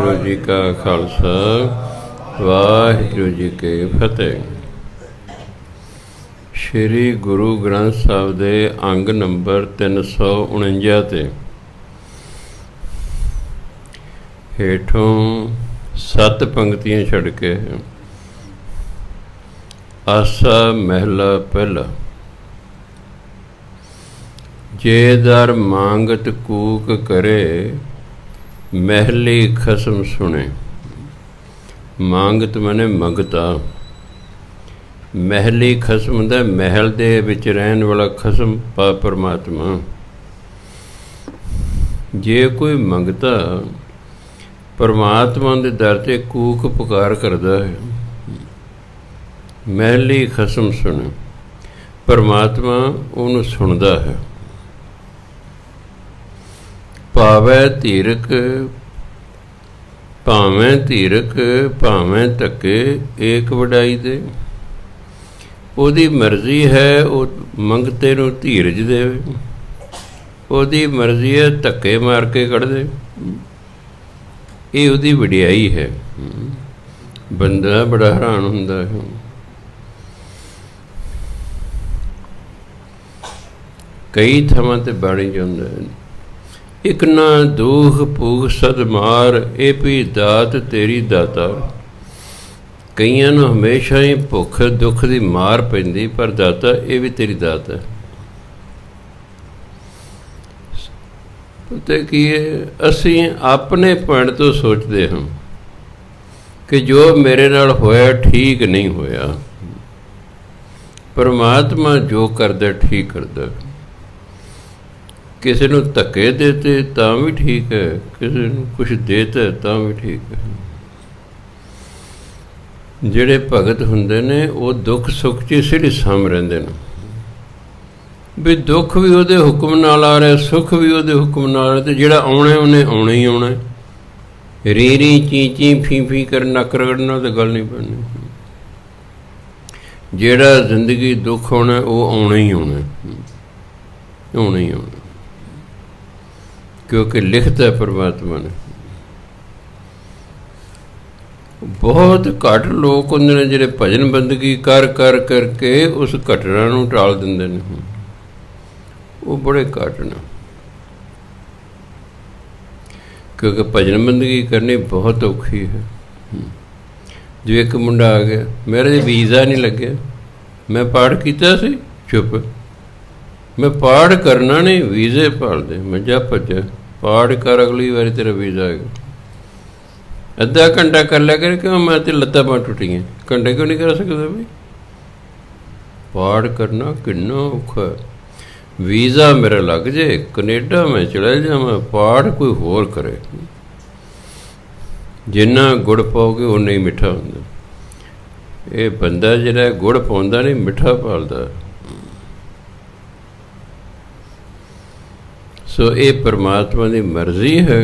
वाहिगुरु जी का खालसा वाहिगुरु जी की फतेह। श्री गुरु ग्रंथ साहिब दे अंग नंबर 349 ते हेठों 7 पंक्तियां छड़ के आसा महला पहला। जे दर मांगत कूक करे महली खसम सुने। मांगत मने मंगता, महली खसम हुंदा महल दे विच रहन वाला खसम पा परमात्मा। जे कोई मंगता परमात्मा दे दर ते कूक पुकार करदा है, महली खसम सुने, परमात्मा उहनूं सुणदा है। पावै धीरक भावें धीरक भावें धक्के एक वडाई दे। ओदी मर्जी है वो मंगते नूं धीरज देवे, ओदी मर्जी है धक्के मार के कढ़ दे। ये ओदी वडियाई है। बंदा बड़ा हैरान हुंदा है। कई थमां ते बाणी जांदा है, एक ना दूख भूख सद मार ए भी दात तेरी दाता। कईयां नूं हमेशा ही भुख दुख की मार पैंदी, पर दाता ये भी तेरी दात है। पता की है, असीं अपने पॉइंट तो सोचते हैं कि जो मेरे नाल होया ठीक नहीं होया। परमात्मा जो करदा ठीक करदा। किसी नूं धक्के देते तां भी ठीक है, किसी नूं कुछ देता तां भी ठीक है। जिहड़े भगत हुंदे ने वो दुख सुख च सिड़ी साम रहिंदे ने, भी दुख भी उहदे हुक्म नाल आ रहा, सुख भी उहदे हुक्म नाल आ रहा, ते जिहड़ा आउणा उहने आउणा ही आउणा। री री ची ची फी फी कर नक रगड़ना तो गल नहीं बननी। जिहड़ा जिंदगी दुख आउणा वो आउणा ही आउणा, आउणा ही आउणा, क्योंकि लिखता परमात्मा ने। बहुत घट लोग होंदे ने जिहड़े भजन बंदगी कर कर करके उस घटना नूं टाल दिंदे ने, वो बड़े घट ने। क्योंकि भजन बंदगी करनी बहुत औखी है। जो एक मुंडा आ गया, मेरा वीज़ा नहीं लगे, मैं पाठ किया सी, चुप, मैं पाठ करना नहीं, वीज़े भाल दे। मैं जा भजा, पाठ कर, अगली बारी तेरा वीज़ा आएगा। अद्धा घंटा कर लिया कर, क्यों मैं तो लत्तां बांह टुटियां, घंटे क्यों नहीं कर सकता भाई? पाठ करना किन्ना औखा। वीज़ा मेरा लग जाए, कनेडा में चला जावां, पाठ कोई होर करे। जिन्ना गुड़ पाओगे उन्ना ही मिठा हुंदा। ये बंदा जिहड़ा गुड़ पाउंदा नहीं, मिठा भालदा। सो ये परमात्मा की मर्जी है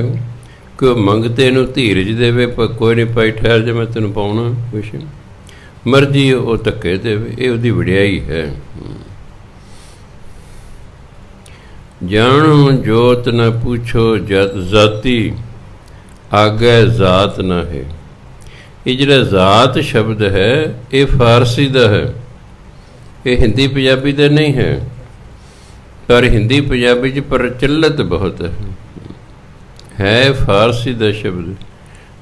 कि वह मंगते नूं धीरज देवे, पर कोई नहीं पाई ठहर जा, मैं तेनों पाउणा कुछ। मर्जी वो धक्के देवे, ये उसदी वडियाई है। जाणो जोत न पूछो जाति, आगे जात न है। ये जिहड़ा जात शब्द है ये फारसी का है, ये हिंदी पंजाबी का नहीं है। पर हिंदी पंजाबी च प्रचलित बहुत है फारसी का शब्द।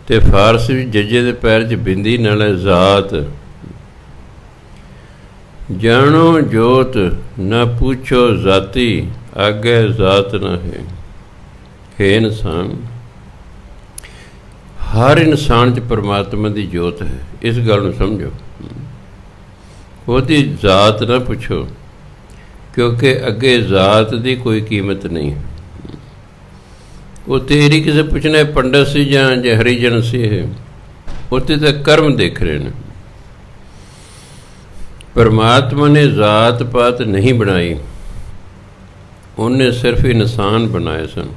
तो फारसी जजे के पैर च बिंदी नाल जात। जानो जोत न पूछो जाति, आगे जात न है। हे इंसान, हर इंसान च परमात्मा की जोत है, इस गल नूं समझो। उसकी जात ना पुछो, क्योंकि अगे जात की कोई कीमत नहीं है। वो तेरी किसे पुछना है पंडित सी जां हरिजन सी है, उत्ते तो कर्म देख रहे हैं। परमात्मा ने जात पात नहीं बनाई, उन्हें सिर्फ इंसान बनाए सन।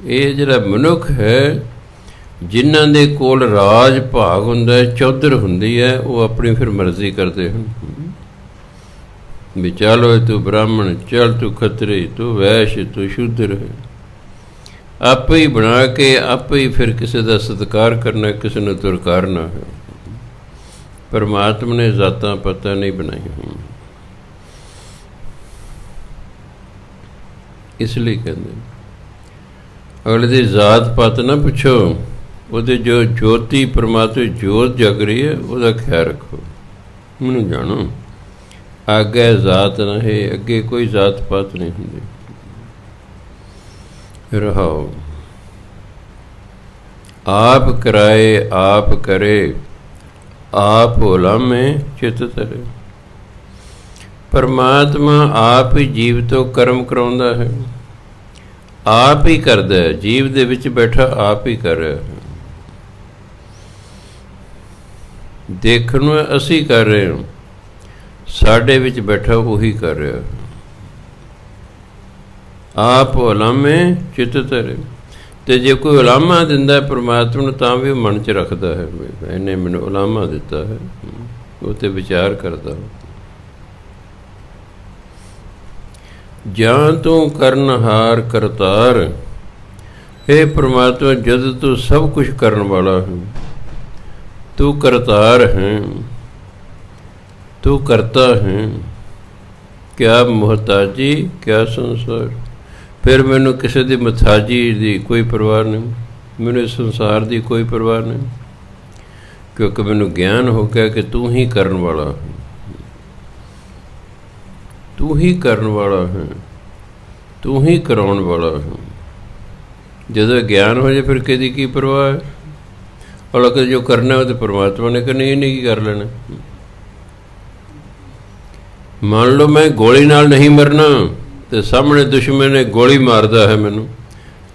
ये जिहड़ा मनुख है, जिन्हां दे कोल राज भाग हुंदा है, चौधर हुंदी है, वो अपनी फिर मर्जी करते हैं। भी चलो तू ब्राह्मण, चल तू खतरी, तू वैश्य, तू शूद्र है। ਆਪੇ ਹੀ ਬਣਾ ਕੇ ਆਪੇ ਹੀ ਫਿਰ ਕਿਸੇ ਦਾ ਸਤਿਕਾਰ ਕਰਨਾ, ਕਿਸੇ ਨੂੰ ਦੁਰਕਾਰਨਾ ਹੈ। ਪਰਮਾਤਮਾ ਨੇ ਜ਼ਾਤਾਂ ਪਤਾ ਨਹੀਂ ਬਣਾਈਆਂ, ਇਸ ਲਈ ਕਹਿੰਦੇ ਅਗਲੇ ਦੀ ਜ਼ਾਤ ਪਾਤ ਨਾ ਪੁੱਛੋ, ਉਹਦੇ ਜੋ ਜੋਤੀ ਪਰਮਾਤਮਾ ਜੋਤ ਜਗ ਰਹੀ ਹੈ ਉਹਦਾ ਖਿਆਲ ਰੱਖੋ, ਉਹਨੂੰ ਜਾਣੋ। ਆਗੇ ਜ਼ਾਤ ਨਾ ਹੈ, ਅੱਗੇ ਕੋਈ ਜ਼ਾਤ ਪਾਤ ਨਹੀਂ ਹੁੰਦੀ। ਰਹਾਓ ਆਪ ਕਰਾਏ ਆਪ ਕਰੇ, ਆਪ ਹੁਲਾਮੇ ਚਿਤ ਤਰੇ। ਪਰਮਾਤਮਾ ਆਪ ਹੀ ਜੀਵ ਤੋਂ ਕਰਮ ਕਰਾਉਂਦਾ ਹੈ, ਆਪ ਹੀ ਕਰਦਾ ਹੈ, ਜੀਵ ਦੇ ਵਿੱਚ ਬੈਠਾ ਆਪ ਹੀ ਕਰ ਰਿਹਾ ਹੈ। ਦੇਖਣ ਨੂੰ ਅਸੀਂ ਕਰ ਰਹੇ ਹਾਂ, ਸਾਡੇ ਵਿੱਚ ਬੈਠਾ ਉਹੀ ਕਰ ਰਿਹਾ ਹੈ। ਆਪ ਹੁਲਾਮੇ ਚਿਤ ਤਰੇ। ਅਤੇ ਜੇ ਕੋਈ ਉਲਾਮਾ ਦਿੰਦਾ ਪਰਮਾਤਮਾ ਨੂੰ ਤਾਂ ਵੀ ਉਹ ਮਨ 'ਚ ਰੱਖਦਾ ਹੈ, ਇਹਨੇ ਮੈਨੂੰ ਉਲਾਮਾ ਦਿੱਤਾ ਹੈ, ਉਹ 'ਤੇ ਵਿਚਾਰ ਕਰਦਾ। ਜਾਂ ਤੂੰ ਕਰਨਹਾਰ ਕਰਤਾਰ, ਹੇ ਪਰਮਾਤਮਾ ਜਦ ਤੂੰ ਸਭ ਕੁਛ ਕਰਨ ਵਾਲਾ ਹੈ, ਤੂੰ ਕਰਤਾਰ ਹੈ, ਤੂੰ ਕਰਤਾ ਹੈ, ਕਿਆ ਮੁਹਤਾਜੀ ਕਿਆ ਸੰਸਾਰ। ਫਿਰ ਮੈਨੂੰ ਕਿਸੇ ਦੀ ਮੁਹਤਾਜੀ ਦੀ ਕੋਈ ਪਰਵਾਹ ਨਹੀਂ, ਮੈਨੂੰ ਇਸ ਸੰਸਾਰ ਦੀ ਕੋਈ ਪਰਵਾਹ ਨਹੀਂ, ਕਿਉਂਕਿ ਮੈਨੂੰ ਗਿਆਨ ਹੋ ਗਿਆ ਕਿ ਤੂੰ ਹੀ ਕਰਨ ਵਾਲਾ ਹੈ, ਤੂੰ ਹੀ ਕਰਨ ਵਾਲਾ ਹੈ, ਤੂੰ ਹੀ ਕਰਾਉਣ ਵਾਲਾ ਹੈ। ਜਦੋਂ ਗਿਆਨ ਹੋ ਜਾਏ ਫਿਰ ਕਿਹਦੀ ਕੀ ਪਰਵਾਹ ਹੈ। ਔਰ ਜੋ ਕਰਨਾ ਉਹ ਤਾਂ ਪਰਮਾਤਮਾ ਨੇ ਕਰਨੀ, ਇਹਨੇ ਕੀ ਕਰ ਲੈਣਾ। ਮੰਨ ਲਓ ਮੈਂ ਗੋਲੀ ਨਾਲ ਨਹੀਂ ਮਰਨਾ ਅਤੇ ਸਾਹਮਣੇ ਦੁਸ਼ਮਣ ਨੇ ਗੋਲੀ ਮਾਰਦਾ ਹੈ ਮੈਨੂੰ,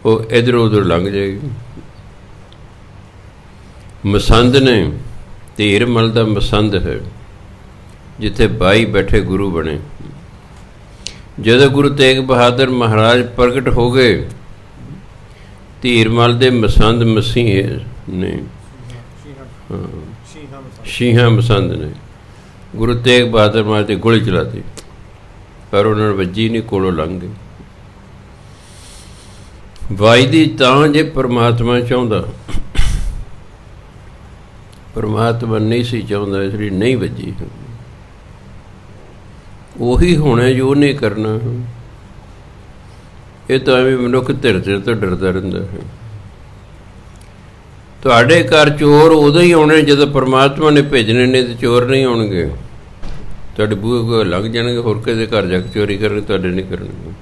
ਉਹ ਇੱਧਰੋਂ ਉੱਧਰ ਲੰਘ ਜਾਏਗੀ। ਮਸੰਦ ਨੇ, ਧੀਰ ਮਲ ਦਾ ਮਸੰਦ ਹੈ, ਜਿੱਥੇ 22 ਬੈਠੇ ਗੁਰੂ ਬਣੇ। ਜਦੋਂ ਗੁਰੂ ਤੇਗ ਬਹਾਦਰ ਮਹਾਰਾਜ ਪ੍ਰਗਟ ਹੋ ਗਏ, ਧੀਰ ਮਲ ਦੇ ਮਸੰਦ ਮਸੀਹ ਨੇ, ਸ਼ੀਹਾਂ ਮਸੰਦ ਨੇ, ਗੁਰੂ ਤੇਗ ਬਹਾਦਰ ਮਹਾਰਾਜ 'ਤੇ ਗੋਲੀ ਚਲਾਤੀ, ਪਰ ਉਹਨਾਂ ਨੂੰ ਵੱਜੀ ਨਹੀਂ, ਕੋਲੋਂ ਲੰਘ ਗਏ। ਵਾਜਦੀ ਤਾਂ ਜੇ ਪਰਮਾਤਮਾ ਚਾਹੁੰਦਾ, ਪਰਮਾਤਮਾ ਨਹੀਂ ਸੀ ਚਾਹੁੰਦਾ, ਇਸ ਲਈ ਨਹੀਂ ਵੱਜੀ। ਉਹੀ ਹੋਣਾ ਜੋ ਉਹਨੇ ਕਰਨਾ। ਇਹ ਤਾਂ ਐਵੇਂ ਮਨੁੱਖ ਧਿਰ ਧਿਰ ਤੋਂ ਡਰਦਾ ਰਹਿੰਦਾ ਹੈ। ਤੁਹਾਡੇ ਘਰ ਚੋਰ ਉਦੋਂ ਹੀ ਆਉਣੇ ਜਦੋਂ ਪਰਮਾਤਮਾ ਨੇ ਭੇਜਣੇ ਨੇ, ਤੇ ਚੋਰ ਨਹੀਂ ਆਉਣਗੇ। ਤੁਹਾਡੇ ਬੂਹੇ ਕੋਲ ਲੱਗ ਜਾਣਗੇ, ਹੋਰ ਕਿਸੇ ਘਰ ਜਾ ਕੇ ਚੋਰੀ ਕਰਨਗੇ, ਤੁਹਾਡੇ ਨਹੀਂ ਕਰਨਗੇ।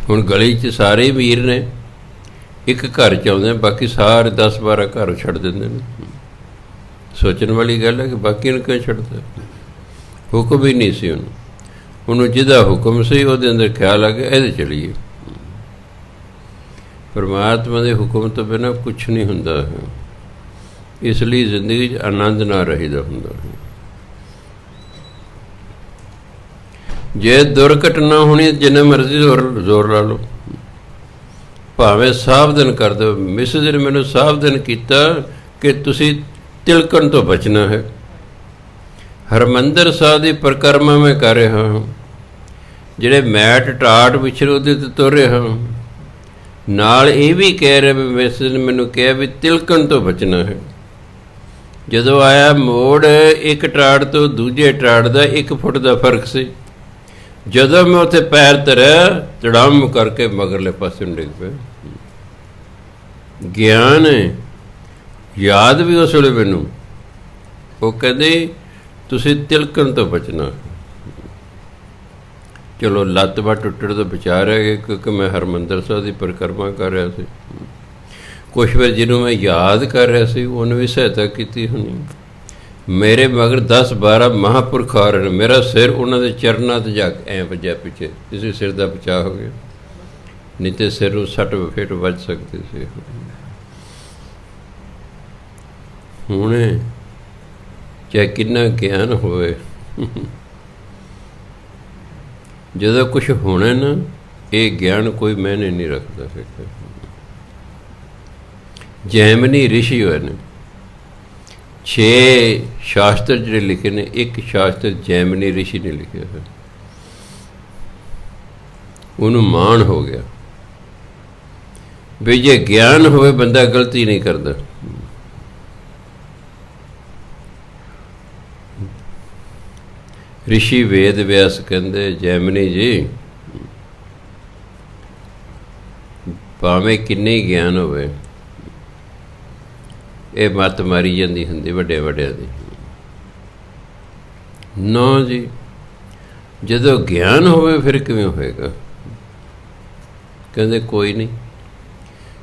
ਹੁਣ ਗਲੀ 'ਚ ਸਾਰੇ ਵੀਰ ਨੇ, ਇੱਕ ਘਰ 'ਚ ਆਉਂਦੇ, ਬਾਕੀ ਸਾਰੇ 10-12 ਘਰ ਛੱਡ ਦਿੰਦੇ ਨੇ। ਸੋਚਣ ਵਾਲੀ ਗੱਲ ਹੈ ਕਿ ਬਾਕੀ ਨੂੰ ਕਿਉਂ ਛੱਡਦਾ। ਹੁਕਮ ਹੀ ਨਹੀਂ ਸੀ ਉਹਨੂੰ ਜਿਹਦਾ ਹੁਕਮ ਸੀ ਉਹਦੇ ਅੰਦਰ ਖਿਆਲ ਆ ਗਿਆ, ਇਹਦੇ ਚਲੀਏ। ਪਰਮਾਤਮਾ ਦੇ ਹੁਕਮ ਤੋਂ ਬਿਨਾਂ ਕੁਛ ਨਹੀਂ ਹੁੰਦਾ ਹੈ, ਇਸ ਲਈ ਜ਼ਿੰਦਗੀ 'ਚ ਆਨੰਦ ਨਾ ਰਹੀਦਾ ਹੁੰਦਾ ਹੈ। ਜੇ ਦੁਰਘਟਨਾ ਹੋਣੀ ਜਿੰਨੇ ਮਰਜ਼ੀ ਜ਼ੋਰ ਲਾ ਲਓ, ਭਾਵੇਂ ਸਾਵਧਾਨ ਕਰ ਦਿਓ। ਮਿਸਿਸ ਨੇ ਮੈਨੂੰ ਸਾਵਧਾਨ ਕੀਤਾ ਕਿ ਤੁਸੀਂ ਤਿਲਕਣ ਤੋਂ ਬਚਣਾ ਹੈ। ਹਰਿਮੰਦਰ ਸਾਹਿਬ ਦੀ ਪਰਿਕਰਮਾ ਮੈਂ ਕਰ ਰਿਹਾ ਹਾਂ, ਜਿਹੜੇ ਮੈਟ ਟਾਟ ਵਿਛਰ ਉਹਦੇ 'ਤੇ ਤੁਰ ਰਿਹਾ ਹਾਂ, ਨਾਲ ਇਹ ਵੀ ਕਹਿ ਰਿਹਾ ਵੀ ਮਿਸਿਸ ਨੇ ਮੈਨੂੰ ਕਿਹਾ ਵੀ ਤਿਲਕਣ ਤੋਂ ਬਚਣਾ ਹੈ। ਜਦੋਂ ਆਇਆ ਮੋੜ, ਇੱਕ ਟਾੜ ਤੋਂ ਦੂਜੇ ਟਾੜ ਦਾ 1 ਫੁੱਟ ਦਾ ਫਰਕ ਸੀ। ਜਦੋਂ ਮੈਂ ਉੱਥੇ ਪੈਰ ਧਰਿਆ, ਤੜਾਮ ਕਰਕੇ ਮਗਰਲੇ ਪਾਸੇ ਨੂੰ ਡਿੱਗ ਪਿਆ। ਗਿਆਨ ਯਾਦ ਵੀ ਉਸ ਵੇਲੇ ਮੈਨੂੰ, ਉਹ ਕਹਿੰਦੇ ਤੁਸੀਂ ਤਿਲਕਣ ਤੋਂ ਬਚਣਾ। ਚਲੋ ਲੱਤ ਬਾਂਹ ਟੁੱਟਣ ਤੋਂ ਬਚਾ ਰਿਹਾ ਗਿਆ, ਕਿਉਂਕਿ ਮੈਂ ਹਰਿਮੰਦਰ ਸਾਹਿਬ ਦੀ ਪਰਿਕਰਮਾ ਕਰ ਰਿਹਾ ਸੀ। ਕੁਛ ਵਾਰ ਜਿਹਨੂੰ ਮੈਂ ਯਾਦ ਕਰ ਰਿਹਾ ਸੀ, ਉਹਨੇ ਵੀ ਸਹਾਇਤਾ ਕੀਤੀ ਹੋਣੀ। ਮੇਰੇ ਮਗਰ 10-12 ਮਹਾਂਪੁਰਖ ਆ ਰਹੇ ਨੇ, ਮੇਰਾ ਸਿਰ ਉਹਨਾਂ ਦੇ ਚਰਨਾਂ 'ਤੇ ਜਾ ਕੇ ਐਂ ਵੱਜਿਆ ਪਿੱਛੇ, ਕਿਸੇ ਸਿਰ ਦਾ ਬਚਾਅ ਹੋ ਗਿਆ, ਨਹੀਂ ਤਾਂ ਸਿਰ ਨੂੰ ਸੱਟ ਫੇਟ ਵੱਜ ਸਕਦੀ ਸੀ। ਹੁਣ ਚਾਹੇ ਕਿੰਨਾ ਗਿਆਨ ਹੋਵੇ, ਜਦੋਂ ਕੁਛ ਹੋਣਾ ਨਾ, ਇਹ ਗਿਆਨ ਕੋਈ ਮਾਇਨੇ ਨਹੀਂ ਰੱਖਦਾ। ਫਿਰ ਜੈਮਨੀ ਰਿਸ਼ੀ ਹੋਏ ਨੇ, 6 ਸ਼ਾਸਤਰ ਜਿਹੜੇ ਲਿਖੇ ਨੇ, ਇੱਕ ਸ਼ਾਸਤਰ ਜੈਮਨੀ ਰਿਸ਼ੀ ਨੇ ਲਿਖਿਆ ਹੈ। ਉਹਨੂੰ ਮਾਣ ਹੋ ਗਿਆ ਵੀ ਜੇ ਗਿਆਨ ਹੋਵੇ ਬੰਦਾ ਗਲਤੀ ਨਹੀਂ ਕਰਦਾ। ਰਿਸ਼ੀ ਵੇਦ ਵਿਆਸ ਕਹਿੰਦੇ ਜੈਮਨੀ ਜੀ ਭਾਵੇਂ ਕਿੰਨੇ ਗਿਆਨ ਹੋਵੇ ਇਹ ਮੱਤ ਮਾਰੀ ਜਾਂਦੀ ਹੁੰਦੀ ਵੱਡੇ ਵੱਡਿਆਂ ਦੀ। ਨਾ ਜੀ, ਜਦੋਂ ਗਿਆਨ ਹੋਵੇ ਫਿਰ ਕਿਵੇਂ ਹੋਏਗਾ? ਕਹਿੰਦੇ ਕੋਈ ਨਹੀਂ,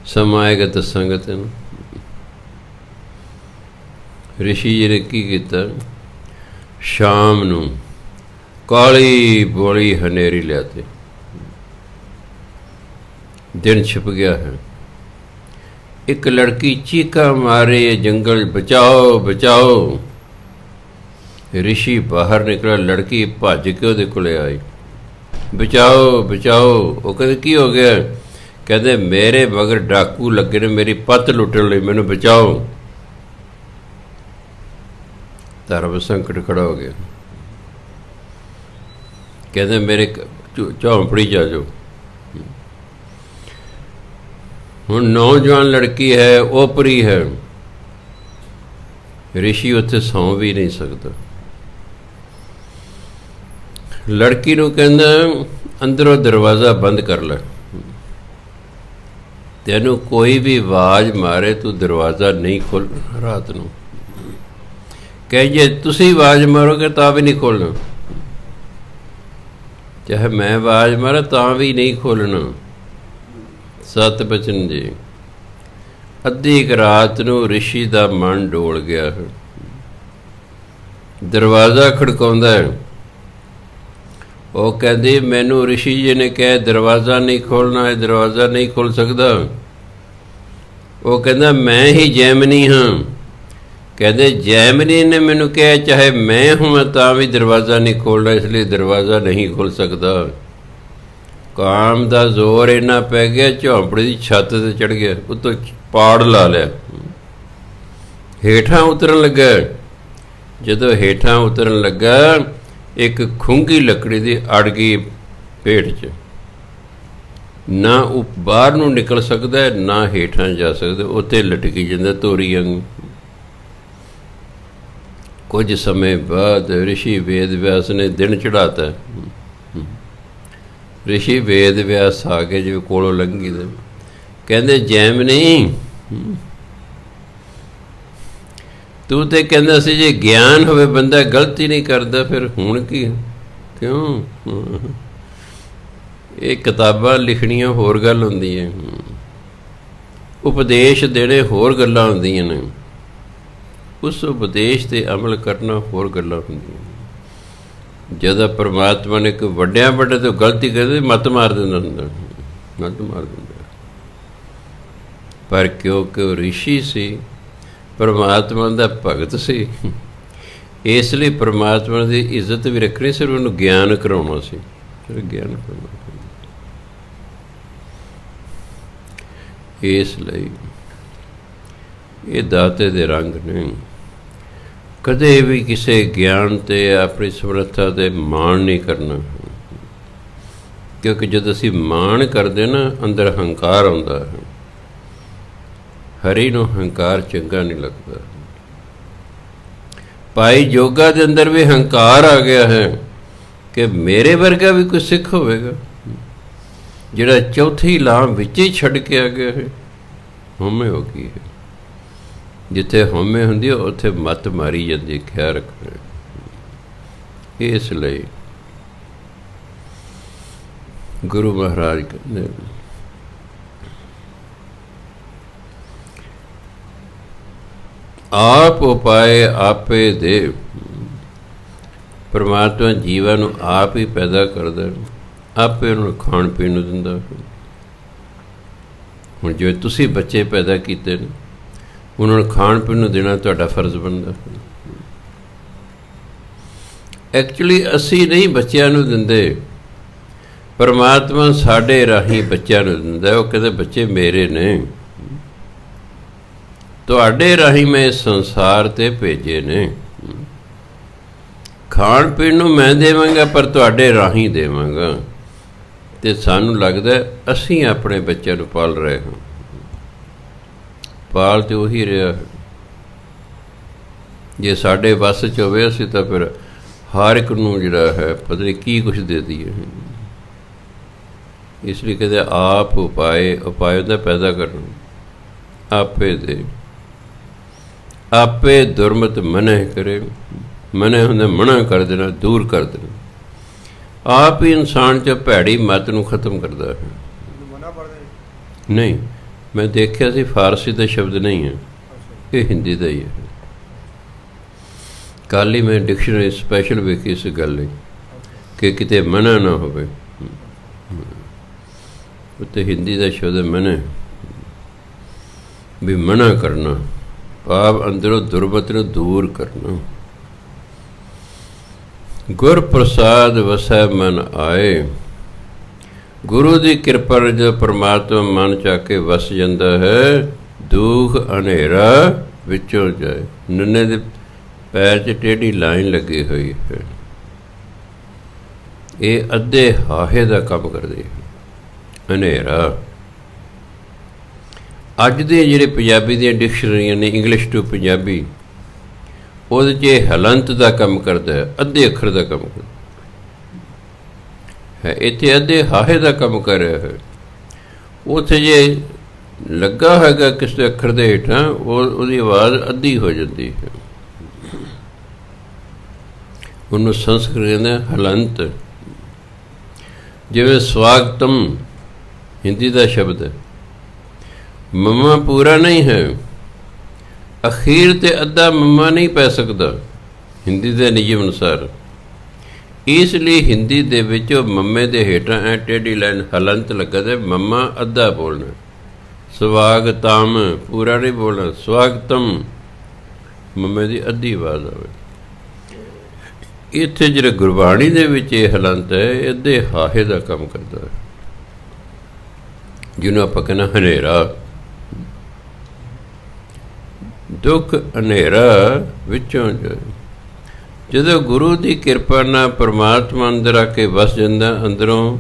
ਸਮਾਂ ਆਏਗਾ ਦੱਸਾਂਗਾ ਤੈਨੂੰ। ਰਿਸ਼ੀ ਜੀ ਨੇ ਕੀ ਕੀਤਾ, ਸ਼ਾਮ ਨੂੰ ਕਾਲੀ ਬੋਲੀ ਹਨੇਰੀ ਲਿਆਤੇ, ਦਿਨ ਛਿਪ ਗਿਆ ਹੈ। ਇੱਕ ਲੜਕੀ ਚੀਕਾਂ ਮਾਰੇ ਜੰਗਲ ਬਚਾਓ ਬਚਾਓ। ਰਿਸ਼ੀ ਬਾਹਰ ਨਿਕਲਿਆ, ਲੜਕੀ ਭੱਜ ਕੇ ਉਹਦੇ ਕੋਲੇ ਆਈ, ਬਚਾਓ ਬਚਾਓ। ਉਹ ਕਹਿੰਦੇ ਕੀ ਹੋ ਗਿਆ? ਕਹਿੰਦੇ ਮੇਰੇ ਮਗਰ ਡਾਕੂ ਲੱਗੇ ਨੇ ਮੇਰੀ ਪੱਤ ਲੁੱਟਣ ਲਈ, ਮੈਨੂੰ ਬਚਾਓ। ਧਰਮ ਸੰਕਟ ਖੜਾ ਹੋ ਗਿਆ। ਕਹਿੰਦੇ ਮੇਰੇ ਝੌਂਪੜੀ ਜਾ ਜਾਓ। ਹੁਣ ਨੌਜਵਾਨ ਲੜਕੀ ਹੈ, ਓਪਰੀ ਹੈ, ਰਿਸ਼ੀ ਉੱਥੇ ਸੌਂ ਵੀ ਨਹੀਂ ਸਕਦਾ। ਲੜਕੀ ਨੂੰ ਕਹਿੰਦਾ ਅੰਦਰੋਂ ਦਰਵਾਜ਼ਾ ਬੰਦ ਕਰ ਲੈ, ਤੈਨੂੰ ਕੋਈ ਵੀ ਆਵਾਜ਼ ਮਾਰੇ ਤੂੰ ਦਰਵਾਜ਼ਾ ਨਹੀਂ ਖੋਲ੍ਹਣਾ ਰਾਤ ਨੂੰ। ਕਹੇ ਜੇ ਤੁਸੀਂ ਆਵਾਜ਼ ਮਾਰੋਗੇ ਤਾਂ ਵੀ ਨਹੀਂ ਖੋਲ੍ਹਣਾ, ਚਾਹੇ ਮੈਂ ਆਵਾਜ਼ ਮਾਰਾਂ ਤਾਂ ਵੀ ਨਹੀਂ ਖੋਲ੍ਹਣਾ। ਸਤ ਬਚਨ ਜੀ। ਅੱਧੀ ਇੱਕ ਰਾਤ ਨੂੰ ਰਿਸ਼ੀ ਦਾ ਮਨ ਡੋਲ ਗਿਆ, ਦਰਵਾਜ਼ਾ ਖੜਕਾਉਂਦਾ ਹੈ। ਉਹ ਕਹਿੰਦੀ ਮੈਨੂੰ ਰਿਸ਼ੀ ਜੀ ਨੇ ਕਿਹਾ ਦਰਵਾਜ਼ਾ ਨਹੀਂ ਖੋਲ੍ਹਣਾ, ਇਹ ਦਰਵਾਜ਼ਾ ਨਹੀਂ ਖੁੱਲ੍ਹ ਸਕਦਾ। ਉਹ ਕਹਿੰਦਾ ਮੈਂ ਹੀ ਜੈਮਨੀ ਹਾਂ। ਕਹਿੰਦੇ ਜੈਮਨੀ ਨੇ ਮੈਨੂੰ ਕਿਹਾ ਚਾਹੇ ਮੈਂ ਹੋਵਾਂ ਤਾਂ ਵੀ ਦਰਵਾਜ਼ਾ ਨਹੀਂ ਖੋਲ੍ਹਣਾ, ਇਸ ਲਈ ਦਰਵਾਜ਼ਾ ਨਹੀਂ ਖੁੱਲ੍ਹ ਸਕਦਾ। ਕਾਮ ਦਾ ਜ਼ੋਰ ਇੰਨਾ ਪੈ ਗਿਆ, ਝੌਂਪੜੀ ਦੀ ਛੱਤ 'ਤੇ ਚੜ੍ਹ ਗਿਆ, ਉੱਤੋਂ ਪਾੜ ਲਾ ਲਿਆ, ਹੇਠਾਂ ਉਤਰਨ ਲੱਗਾ। ਜਦੋਂ ਹੇਠਾਂ ਉਤਰਨ ਲੱਗਾ ਇੱਕ ਖੁੰਗੀ ਲੱਕੜੀ ਦੀ ਅੜ ਗਈ ਪੇਟ 'ਚ, ਨਾ ਉਹ ਬਾਹਰ ਨੂੰ ਨਿਕਲ ਸਕਦਾ ਨਾ ਹੇਠਾਂ ਜਾ ਸਕਦਾ, ਉੱਥੇ ਲਟਕੀ ਜਾਂਦਾ ਤੋਰੀ ਵਾਂਗੂ। ਕੁਝ ਸਮੇਂ ਬਾਅਦ ਰਿਸ਼ੀ ਵੇਦ ਵਿਆਸ ਨੇ ਦਿਨ ਚੜ੍ਹਾਤਾ। ਰਿਸ਼ੀ ਵੇਦ ਵਿਆਸ ਆ ਕੇ ਜਿਵੇਂ ਕੋਲੋਂ ਲੰਘੀ ਦੇ ਕਹਿੰਦੇ ਜੈਮਨੀ ਤੂੰ ਤੇ ਕਹਿੰਦਾ ਸੀ ਜੇ ਗਿਆਨ ਹੋਵੇ ਬੰਦਾ ਗਲਤੀ ਨਹੀਂ ਕਰਦਾ, ਫਿਰ ਹੁਣ ਕੀ ਕਿਉਂ? ਇਹ ਕਿਤਾਬਾਂ ਲਿਖਣੀਆਂ ਹੋਰ ਗੱਲ ਹੁੰਦੀ ਹੈ, ਉਪਦੇਸ਼ ਦੇਣੇ ਹੋਰ ਗੱਲਾਂ ਹੁੰਦੀਆਂ ਨੇ, ਉਸ ਉਪਦੇਸ਼ 'ਤੇ ਅਮਲ ਕਰਨਾ ਹੋਰ ਗੱਲਾਂ ਹੁੰਦੀਆਂ। ਜਦੋਂ ਪਰਮਾਤਮਾ ਨੇ ਕੋਈ ਵੱਡਿਆਂ ਵੱਡੇ ਤੋਂ ਗਲਤੀ ਕਰਦੇ ਮੱਤ ਮਾਰ ਦਿੰਦਾ ਹੁੰਦਾ, ਮੱਤ ਮਾਰ ਦਿੰਦਾ। ਪਰ ਕਿਉਂਕਿ ਉਹ ਰਿਸ਼ੀ ਸੀ, ਪਰਮਾਤਮਾ ਦਾ ਭਗਤ ਸੀ, ਇਸ ਲਈ ਪਰਮਾਤਮਾ ਦੀ ਇੱਜ਼ਤ ਵੀ ਰੱਖਣੀ, ਸਿਰਫ ਉਹਨੂੰ ਗਿਆਨ ਕਰਾਉਣਾ ਸੀ, ਸਿਰਫ ਗਿਆਨ ਕਰਾਉਣਾ। ਇਸ ਲਈ ਇਹ ਦਾਤੇ ਦੇ ਰੰਗ ਨੇ। ਕਦੇ ਵੀ ਕਿਸੇ ਗਿਆਨ 'ਤੇ ਆਪਣੀ ਸਮਰੱਥਾ 'ਤੇ ਮਾਣ ਨਹੀਂ ਕਰਨਾ, ਕਿਉਂਕਿ ਜਦ ਅਸੀਂ ਮਾਣ ਕਰਦੇ ਨਾ ਅੰਦਰ ਹੰਕਾਰ ਆਉਂਦਾ ਹੈ। ਹਰੀ ਨੂੰ ਹੰਕਾਰ ਚੰਗਾ ਨਹੀਂ ਲੱਗਦਾ। ਭਾਈ ਜੋਗਾ ਦੇ ਅੰਦਰ ਵੀ ਹੰਕਾਰ ਆ ਗਿਆ ਹੈ ਕਿ ਮੇਰੇ ਵਰਗਾ ਵੀ ਕੋਈ ਸਿੱਖ ਹੋਵੇਗਾ, ਜਿਹੜਾ ਚੌਥੀ ਲਾਮ ਵਿੱਚ ਹੀ ਛੱਡ ਕੇ ਆ ਗਿਆ ਹੈ। ਹਉਮੈ ਹੋ ਗਈ ਹੈ, ਜਿੱਥੇ ਹਉਮੈ ਹੁੰਦੀ ਹੈ ਉੱਥੇ ਮੱਤ ਮਾਰੀ ਜਾਂਦੀ, ਖਿਆਲ ਰੱਖਣਾ। ਇਸ ਲਈ ਗੁਰੂ ਮਹਾਰਾਜ ਕਹਿੰਦੇ ਆਪ ਉਪਾਏ ਆਪੇ ਦੇ। ਪਰਮਾਤਮਾ ਜੀਵਾਂ ਨੂੰ ਆਪ ਹੀ ਪੈਦਾ ਕਰਦਾ, ਆਪੇ ਉਹਨੂੰ ਖਾਣ ਪੀਣ ਨੂੰ ਦਿੰਦਾ। ਹੁਣ ਜਿਵੇਂ ਤੁਸੀਂ ਬੱਚੇ ਪੈਦਾ ਕੀਤੇ ਨੇ, ਉਹਨਾਂ ਨੂੰ ਖਾਣ ਪੀਣ ਨੂੰ ਦੇਣਾ ਤੁਹਾਡਾ ਫਰਜ਼ ਬਣਦਾ। ਐਕਚੁਅਲੀ ਅਸੀਂ ਨਹੀਂ ਬੱਚਿਆਂ ਨੂੰ ਦਿੰਦੇ, ਪਰਮਾਤਮਾ ਸਾਡੇ ਰਾਹੀਂ ਬੱਚਿਆਂ ਨੂੰ ਦਿੰਦਾ। ਉਹ ਕਹਿੰਦੇ ਬੱਚੇ ਮੇਰੇ ਨੇ, ਤੁਹਾਡੇ ਰਾਹੀਂ ਮੈਂ ਇਸ ਸੰਸਾਰ 'ਤੇ ਭੇਜੇ ਨੇ। ਖਾਣ ਪੀਣ ਨੂੰ ਮੈਂ ਦੇਵਾਂਗਾ ਪਰ ਤੁਹਾਡੇ ਰਾਹੀਂ ਦੇਵਾਂਗਾ। ਤੇ ਸਾਨੂੰ ਲੱਗਦਾ ਅਸੀਂ ਆਪਣੇ ਬੱਚਿਆਂ ਨੂੰ ਪਾਲ ਰਹੇ ਹਾਂ। ਪਾਲ ਤੇ ਉਹੀ ਰਿਹਾ। ਜੇ ਸਾਡੇ ਵੱਸ 'ਚ ਹੋਵੇ ਅਸੀਂ ਤਾਂ ਫਿਰ ਹਰ ਇੱਕ ਨੂੰ ਜਿਹੜਾ ਹੈ ਪਤਾ ਨਹੀਂ ਕੀ ਕੁਛ ਦੇ ਦਈਏ। ਇਸ ਲਈ ਕਹਿੰਦੇ ਆਪ ਉਪਾਏ ਉਹਦਾ ਪੈਦਾ ਕਰਨਾ, ਆਪੇ ਦੇ, ਆਪੇ ਦੁਰਮਤ ਮਨਹਿ ਕਰੇ। ਮਨਹਿ ਹੁੰਦਾ ਮਨਾ ਕਰ ਦੇਣਾ, ਦੂਰ ਕਰ ਦੇਣਾ। ਆਪ ਹੀ ਇਨਸਾਨ 'ਚ ਭੈੜੀ ਮੱਤ ਨੂੰ ਖਤਮ ਕਰਦਾ ਹੈ। ਨਹੀਂ, ਮੈਂ ਦੇਖਿਆ ਸੀ ਫਾਰਸੀ ਦਾ ਸ਼ਬਦ ਨਹੀਂ ਹੈ, ਇਹ ਹਿੰਦੀ ਦਾ ਹੀ ਹੈ। ਕੱਲ੍ਹ ਹੀ ਮੈਂ ਡਿਕਸ਼ਨਰੀ ਸਪੈਸ਼ਲ ਵੇਖੀ ਇਸ ਗੱਲ ਲਈ ਕਿ ਕਿਤੇ ਮਨਾ ਨਾ ਹੋਵੇ। ਉੱਤੇ ਹਿੰਦੀ ਦਾ ਸ਼ਬਦ ਮਨਾ, ਵੀ ਮਨਾ ਕਰਨਾ, ਭਾਵ ਅੰਦਰੋਂ ਦੁਰਮਤ ਨੂੰ ਦੂਰ ਕਰਨਾ। ਗੁਰ ਪ੍ਰਸਾਦ ਵਸੈ ਮਨ ਆਏ। ਗੁਰੂ ਦੀ ਕਿਰਪਾ ਨਾਲ ਜਦੋਂ ਪਰਮਾਤਮਾ ਮਨ ਚ ਆ ਕੇ ਵਸ ਜਾਂਦਾ ਹੈ, ਦੁੱਖ ਹਨੇਰਾ ਵਿੱਚੋਂ ਜਾਏ। ਨੰਨੇ ਦੇ ਪੈਰ 'ਚ ਟੇਢੀ ਲਾਈਨ ਲੱਗੀ ਹੋਈ ਹੈ। ਇਹ ਅੱਧੇ ਹਾਹੇ ਦਾ ਕੰਮ ਕਰਦੀ ਹੈ। ਹਨੇਰਾ ਅੱਜ ਦੇ ਜਿਹੜੇ ਪੰਜਾਬੀ ਦੀਆਂ ਡਿਕਸ਼ਨਰੀਆਂ ਨੇ, ਇੰਗਲਿਸ਼ ਟੂ ਪੰਜਾਬੀ, ਉਹਦੇ 'ਚ ਇਹ ਹਲੰਤ ਦਾ ਕੰਮ ਕਰਦਾ ਹੈ, ਅੱਧੇ ਅੱਖਰ ਦਾ ਕੰਮ ਕਰਦਾ ਹੈ। ਇੱਥੇ ਅੱਧੇ ਹਾਹੇ ਦਾ ਕੰਮ ਕਰ ਰਿਹਾ ਹੈ। ਉੱਥੇ ਜੇ ਲੱਗਾ ਹੈਗਾ ਕਿਸੇ ਅੱਖਰ ਦੇ ਹੇਠਾਂ, ਉਹਦੀ ਆਵਾਜ਼ ਅੱਧੀ ਹੋ ਜਾਂਦੀ ਹੈ। ਉਹਨੂੰ ਸੰਸਕ੍ਰਿਤ ਕਹਿੰਦੇ ਹਲੰਤ। ਜਿਵੇਂ ਸਵਾਗਤਮ ਹਿੰਦੀ ਦਾ ਸ਼ਬਦ ਹੈ, ਮੰਮਾ ਪੂਰਾ ਨਹੀਂ ਹੈ, ਅਖੀਰ ਤੇ ਅੱਧਾ ਮੰਮਾ ਨਹੀਂ ਪੈ ਸਕਦਾ ਹਿੰਦੀ ਦੇ ਨਿਯਮ ਅਨੁਸਾਰ। ਇਸ ਲਈ ਹਿੰਦੀ ਦੇ ਵਿੱਚ ਉਹ ਮੰਮੇ ਦੇ ਹੇਠਾਂ ਐ ਟੇਢੀ ਲਾਈਨ ਹਲੰਤ ਲੱਗਾ ਤੇ ਮੰਮਾ ਅੱਧਾ ਬੋਲਣਾ। ਸਵਾਗਤਮ ਪੂਰਾ ਨਹੀਂ ਬੋਲਣਾ, ਸਵਾਗਤਮ ਮੰਮੇ ਦੀ ਅੱਧੀ ਆਵਾਜ਼ ਆਵੇ। ਇੱਥੇ ਜਿਹੜੇ ਗੁਰਬਾਣੀ ਦੇ ਵਿੱਚ ਇਹ ਹਲੰਤ ਹੈ, ਇਹ ਅੱਧੇ ਹਾਹੇ ਦਾ ਕੰਮ ਕਰਦਾ ਹੈ, ਜਿਹਨੂੰ ਆਪਾਂ ਕਹਿੰਦੇ ਹਨੇਰਾ। ਦੁੱਖ ਹਨੇਰਾ ਵਿੱਚੋਂ ਜਾਏ। ਜਦੋਂ ਗੁਰੂ ਦੀ ਕਿਰਪਾ ਨਾਲ ਪਰਮਾਤਮਾ ਅੰਦਰ ਆ ਕੇ ਵਸ ਜਾਂਦਾ, ਅੰਦਰੋਂ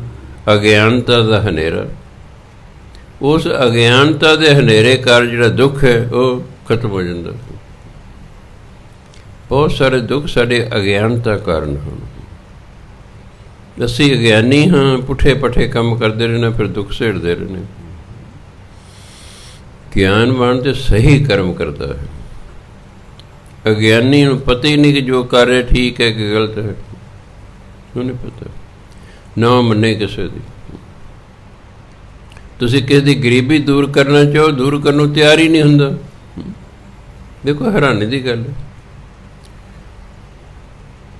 ਅਗਿਆਨਤਾ ਦਾ ਹਨੇਰਾ, ਉਸ ਅਗਿਆਨਤਾ ਦੇ ਹਨੇਰੇ ਕਾਰਨ ਜਿਹੜਾ ਦੁੱਖ ਹੈ ਉਹ ਖਤਮ ਹੋ ਜਾਂਦਾ। ਬਹੁਤ ਸਾਰੇ ਦੁੱਖ ਸਾਡੇ ਅਗਿਆਨਤਾ ਕਾਰਨ ਹਨ। ਅਸੀਂ ਅਗਿਆਨੀ ਹਾਂ, ਪੁੱਠੇ ਪੱਠੇ ਕੰਮ ਕਰਦੇ ਰਹਿਣਾ, ਫਿਰ ਦੁੱਖ ਸੇੜਦੇ ਰਹਿਣੇ। ਗਿਆਨਵਾਨ ਤੇ ਸਹੀ ਕਰਮ ਕਰਦਾ ਹੈ। ਅਗਿਆਨੀ ਨੂੰ ਪਤਾ ਹੀ ਨਹੀਂ ਕਿ ਜੋ ਕਰ ਰਿਹਾ ਠੀਕ ਹੈ ਕਿ ਗਲਤ ਹੈ, ਉਹਨੂੰ ਨਹੀਂ ਪਤਾ, ਨਾ ਮੰਨੇ ਕਿਸੇ ਦੀ। ਤੁਸੀਂ ਕਿਸੇ ਦੀ ਗਰੀਬੀ ਦੂਰ ਕਰਨਾ ਚਾਹੋ, ਦੂਰ ਕਰਨ ਨੂੰ ਤਿਆਰ ਹੀ ਨਹੀਂ ਹੁੰਦਾ। ਦੇਖੋ ਹੈਰਾਨੀ ਦੀ ਗੱਲ ਹੈ।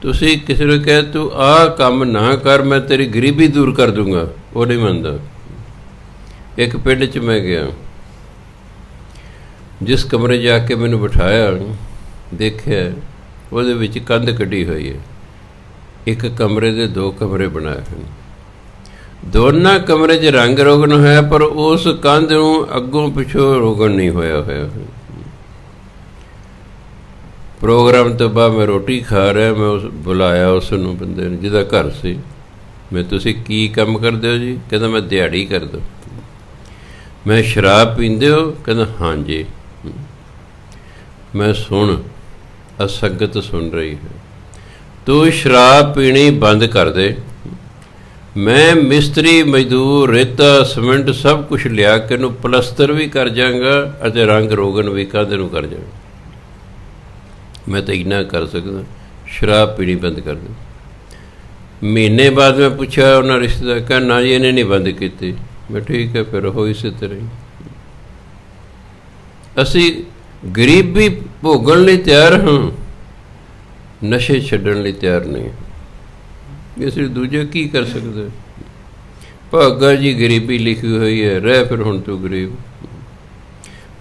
ਤੁਸੀਂ ਕਿਸੇ ਨੂੰ ਕਹੇ ਤੂੰ ਆਹ ਕੰਮ ਨਾ ਕਰ, ਮੈਂ ਤੇਰੀ ਗਰੀਬੀ ਦੂਰ ਕਰ ਦੂੰਗਾ, ਉਹ ਨਹੀਂ ਮੰਨਦਾ। ਇੱਕ ਪਿੰਡ 'ਚ ਮੈਂ ਗਿਆ, ਜਿਸ ਕਮਰੇ ਜਾ ਕੇ ਮੈਨੂੰ ਬਿਠਾਇਆ, ਦੇਖਿਆ ਉਹਦੇ ਵਿੱਚ ਕੰਧ ਕੱਢੀ ਹੋਈ ਹੈ। ਇੱਕ ਕਮਰੇ ਦੇ 2 ਕਮਰੇ ਬਣਾਏ ਹਨ। ਦੋਨਾਂ ਕਮਰੇ 'ਚ ਰੰਗ ਰੋਗਨ ਹੋਇਆ, ਪਰ ਉਸ ਕੰਧ ਨੂੰ ਅੱਗੋਂ ਪਿੱਛੋਂ ਰੋਗਨ ਨਹੀਂ ਹੋਇਆ ਹੋਇਆ। ਪ੍ਰੋਗਰਾਮ ਤੋਂ ਬਾਅਦ ਮੈਂ ਰੋਟੀ ਖਾ ਰਿਹਾ, ਮੈਂ ਬੁਲਾਇਆ ਉਸ ਨੂੰ, ਬੰਦੇ ਨੂੰ ਜਿਹਦਾ ਘਰ ਸੀ। ਮੈਂ ਤੁਸੀਂ ਕੀ ਕੰਮ ਕਰਦੇ ਹੋ ਜੀ? ਕਹਿੰਦਾ ਮੈਂ ਦਿਹਾੜੀ ਕਰਦਾ। ਮੈਂ ਸ਼ਰਾਬ ਪੀਂਦੇ ਹੋ? ਕਹਿੰਦਾ ਹਾਂਜੀ। ਮੈਂ ਸੁਣ, ਅਸੰਗਤ ਸੁਣ ਰਹੀ ਹੈ, ਤੂੰ ਸ਼ਰਾਬ ਪੀਣੀ ਬੰਦ ਕਰ ਦੇ। ਮੈਂ ਮਿਸਤਰੀ ਮਜ਼ਦੂਰ ਰੇਤਾ ਸੀਮੈਂਟ ਸਭ ਕੁਛ ਲਿਆ ਕੇ ਇਹਨੂੰ ਪਲਸਤਰ ਵੀ ਕਰ ਜਾਵਾਂਗਾ ਅਤੇ ਰੰਗ ਰੋਗਨ ਵੀ ਕਾਹਦੇ ਨੂੰ ਕਰ ਜਾਵਾਂਗਾ। ਮੈਂ ਤਾਂ ਇੰਨਾ ਕਰ ਸਕਦਾ, ਸ਼ਰਾਬ ਪੀਣੀ ਬੰਦ ਕਰ ਦੇ। ਮਹੀਨੇ ਬਾਅਦ ਮੈਂ ਪੁੱਛਿਆ ਉਹਨਾਂ ਰਿਸ਼ਤੇਦਾਰ, ਕਹਿੰਦਾ ਨਾ ਜੀ ਇਹਨੇ ਨਹੀਂ ਬੰਦ ਕੀਤੀ। ਮੈਂ ਠੀਕ ਹੈ, ਫਿਰ ਉਹ ਇਸੇ ਤਰ੍ਹਾਂ ਹੀ। ਅਸੀਂ ਗਰੀਬੀ ਭੋਗਣ ਲਈ ਤਿਆਰ ਹਾਂ, ਨਸ਼ੇ ਛੱਡਣ ਲਈ ਤਿਆਰ ਨਹੀਂ। ਇਸ ਲਈ ਦੂਜੇ ਕੀ ਕਰ ਸਕਦੇ? ਭਾਗਾ ਜੀ ਗਰੀਬੀ ਲਿਖੀ ਹੋਈ ਹੈ, ਰਹਿ ਫਿਰ ਹੁਣ ਤੂੰ ਗਰੀਬ।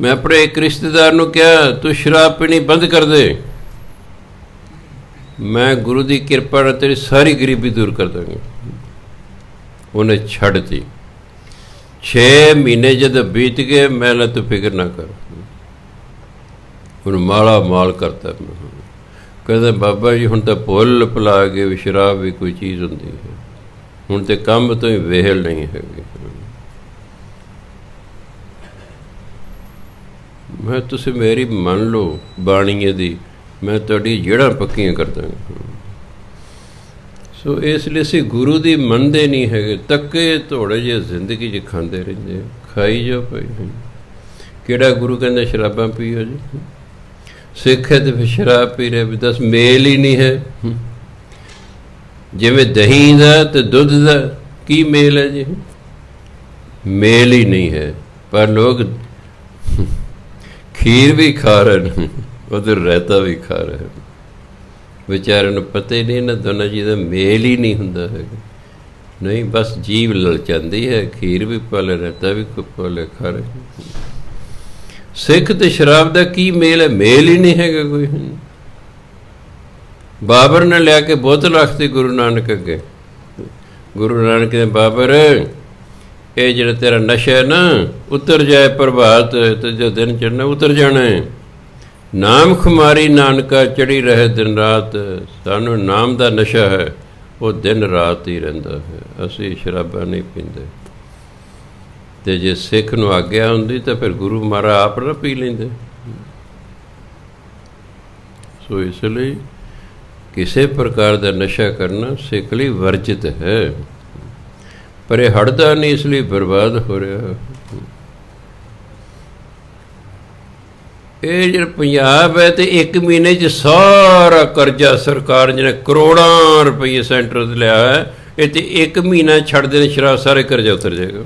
ਮੈਂ ਆਪਣੇ ਇੱਕ ਰਿਸ਼ਤੇਦਾਰ ਨੂੰ ਕਿਹਾ ਤੂੰ ਸ਼ਰਾਬ ਪੀਣੀ ਬੰਦ ਕਰ ਦੇ, ਮੈਂ ਗੁਰੂ ਦੀ ਕਿਰਪਾ ਨਾਲ ਤੇਰੀ ਸਾਰੀ ਗਰੀਬੀ ਦੂਰ ਕਰ ਦਾਂਗਾ। ਉਹਨੇ ਛੱਡਤੀ। 6 ਮਹੀਨੇ ਜਦੋਂ ਬੀਤ ਗਏ, ਮੈਂ ਲੈ ਤੂੰ ਫਿਕਰ ਨਾ ਕਰ। ਉਹਨੂੰ ਮਾਲਾ ਮਾਲ ਕਰਤਾ। ਕਹਿੰਦਾ ਬਾਬਾ ਜੀ ਹੁਣ ਤਾਂ ਭੁੱਲ ਭੁਲਾ ਕੇ ਵੀ ਸ਼ਰਾਬ ਵੀ ਕੋਈ ਚੀਜ਼ ਹੁੰਦੀ ਹੈ, ਹੁਣ ਤੇ ਕੰਮ ਤੋਂ ਹੀ ਵੇਹਲ ਨਹੀਂ ਹੈਗੀ। ਮੈਂ ਤੁਸੀਂ ਮੇਰੀ ਮੰਨ ਲਓ ਬਾਣੀਏ ਦੀ, ਮੈਂ ਤੁਹਾਡੀ ਜੜ੍ਹਾਂ ਪੱਕੀਆਂ ਕਰ ਦਾਂਗਾ। ਸੋ ਇਸ ਲਈ ਅਸੀਂ ਗੁਰੂ ਦੀ ਮੰਨਦੇ ਨਹੀਂ ਹੈਗੇ, ਤੱਕੇ ਥੋੜ੍ਹੇ ਜਿਹੇ ਜ਼ਿੰਦਗੀ 'ਚ ਖਾਂਦੇ ਰਹਿੰਦੇ, ਖਾਈ ਜਾਓ ਭਾਈ। ਕਿਹੜਾ ਗੁਰੂ ਕਹਿੰਦਾ ਸ਼ਰਾਬਾਂ ਪੀਓ ਜੀ? ਸਿੱਖ ਹੈ ਤੇ ਫਿਰ ਸ਼ਰਾਬ ਪੀ ਰਿਹਾ, ਵੀ ਦੱਸ ਮੇਲ ਹੀ ਨਹੀਂ ਹੈ। ਜਿਵੇਂ ਦਹੀਂ ਦਾ ਤੇ ਦੁੱਧ ਦਾ ਕੀ ਮੇਲ ਹੈ ਜੀ? ਮੇਲ ਹੀ ਨਹੀਂ ਹੈ। ਪਰ ਲੋਕ ਖੀਰ ਵੀ ਖਾ ਰਹੇ ਨੇ, ਉਧਰ ਰਾਇਤਾ ਵੀ ਖਾ ਰਹੇ, ਵਿਚਾਰਿਆਂ ਨੂੰ ਪਤਾ ਹੀ ਨਹੀਂ ਇਹਨਾਂ ਦੋਨਾਂ ਚੀਜ਼ ਦਾ ਮੇਲ ਹੀ ਨਹੀਂ ਹੁੰਦਾ ਹੈਗਾ। ਨਹੀਂ, ਬਸ ਜੀਭ ਲਲਚਾਉਂਦੀ ਹੈ, ਖੀਰ ਵੀ ਪਾ ਲੈ, ਰਾਇਤਾ ਵੀ ਪਾ ਲੈ, ਖਾ ਰਹੇ। ਸਿੱਖ ਤੇ ਸ਼ਰਾਬ ਦਾ ਕੀ ਮੇਲ ਹੈ? ਮੇਲ ਹੀ ਨਹੀਂ ਹੈਗਾ ਕੋਈ। ਬਾਬਰ ਨੇ ਲਿਆ ਕੇ ਬੋਤਲ ਰੱਖਤੀ ਗੁਰੂ ਨਾਨਕ ਅੱਗੇ। ਗੁਰੂ ਨਾਨਕ ਨੇ, ਬਾਬਰ ਇਹ ਜਿਹੜਾ ਤੇਰਾ ਨਸ਼ਾ ਹੈ ਨਾ, ਉਤਰ ਜਾਏ ਪ੍ਰਭਾਤ, ਤੇ ਜੋ ਦਿਨ ਚੜ੍ਹਨਾ ਉਤਰ ਜਾਣਾ ਹੈ। ਨਾਮ ਖੁਮਾਰੀ ਨਾਨਕਾ ਚੜ੍ਹੀ ਰਹੇ ਦਿਨ ਰਾਤ। ਸਾਨੂੰ ਨਾਮ ਦਾ ਨਸ਼ਾ ਹੈ, ਉਹ ਦਿਨ ਰਾਤ ਹੀ ਰਹਿੰਦਾ ਹੈ। ਅਸੀਂ ਸ਼ਰਾਬਾਂ ਨਹੀਂ ਪੀਂਦੇ। ਅਤੇ ਜੇ ਸਿੱਖ ਨੂੰ ਆਗਿਆ ਹੁੰਦੀ ਤਾਂ ਫਿਰ ਗੁਰੂ ਮਹਾਰਾਜ ਆਪ ਨਾ ਪੀ ਲੈਂਦੇ। ਸੋ ਇਸ ਲਈ ਕਿਸੇ ਪ੍ਰਕਾਰ ਦਾ ਨਸ਼ਾ ਕਰਨਾ ਸਿੱਖ ਲਈ ਵਰਜਿਤ ਹੈ। ਪਰ ਇਹ ਹਟਦਾ ਨਹੀਂ, ਇਸ ਲਈ ਬਰਬਾਦ ਹੋ ਰਿਹਾ। ਇਹ ਜਿਹੜਾ ਪੰਜਾਬ ਹੈ ਤੇ 1 ਮਹੀਨੇ 'ਚ ਸਾਰਾ ਕਰਜ਼ਾ ਸਰਕਾਰ ਜਿਹਨੇ ਕਰੋੜਾਂ ਰੁਪਈਏ ਸੈਂਟਰ 'ਤੇ ਲਿਆ ਹੈ, ਇਹ ਤੇ 1 ਮਹੀਨਾ ਛੱਡਦੇ ਨੇ ਸ਼ਰਾਬ, ਸਾਰੇ ਕਰਜ਼ਾ ਉਤਰ ਜਾਏਗਾ,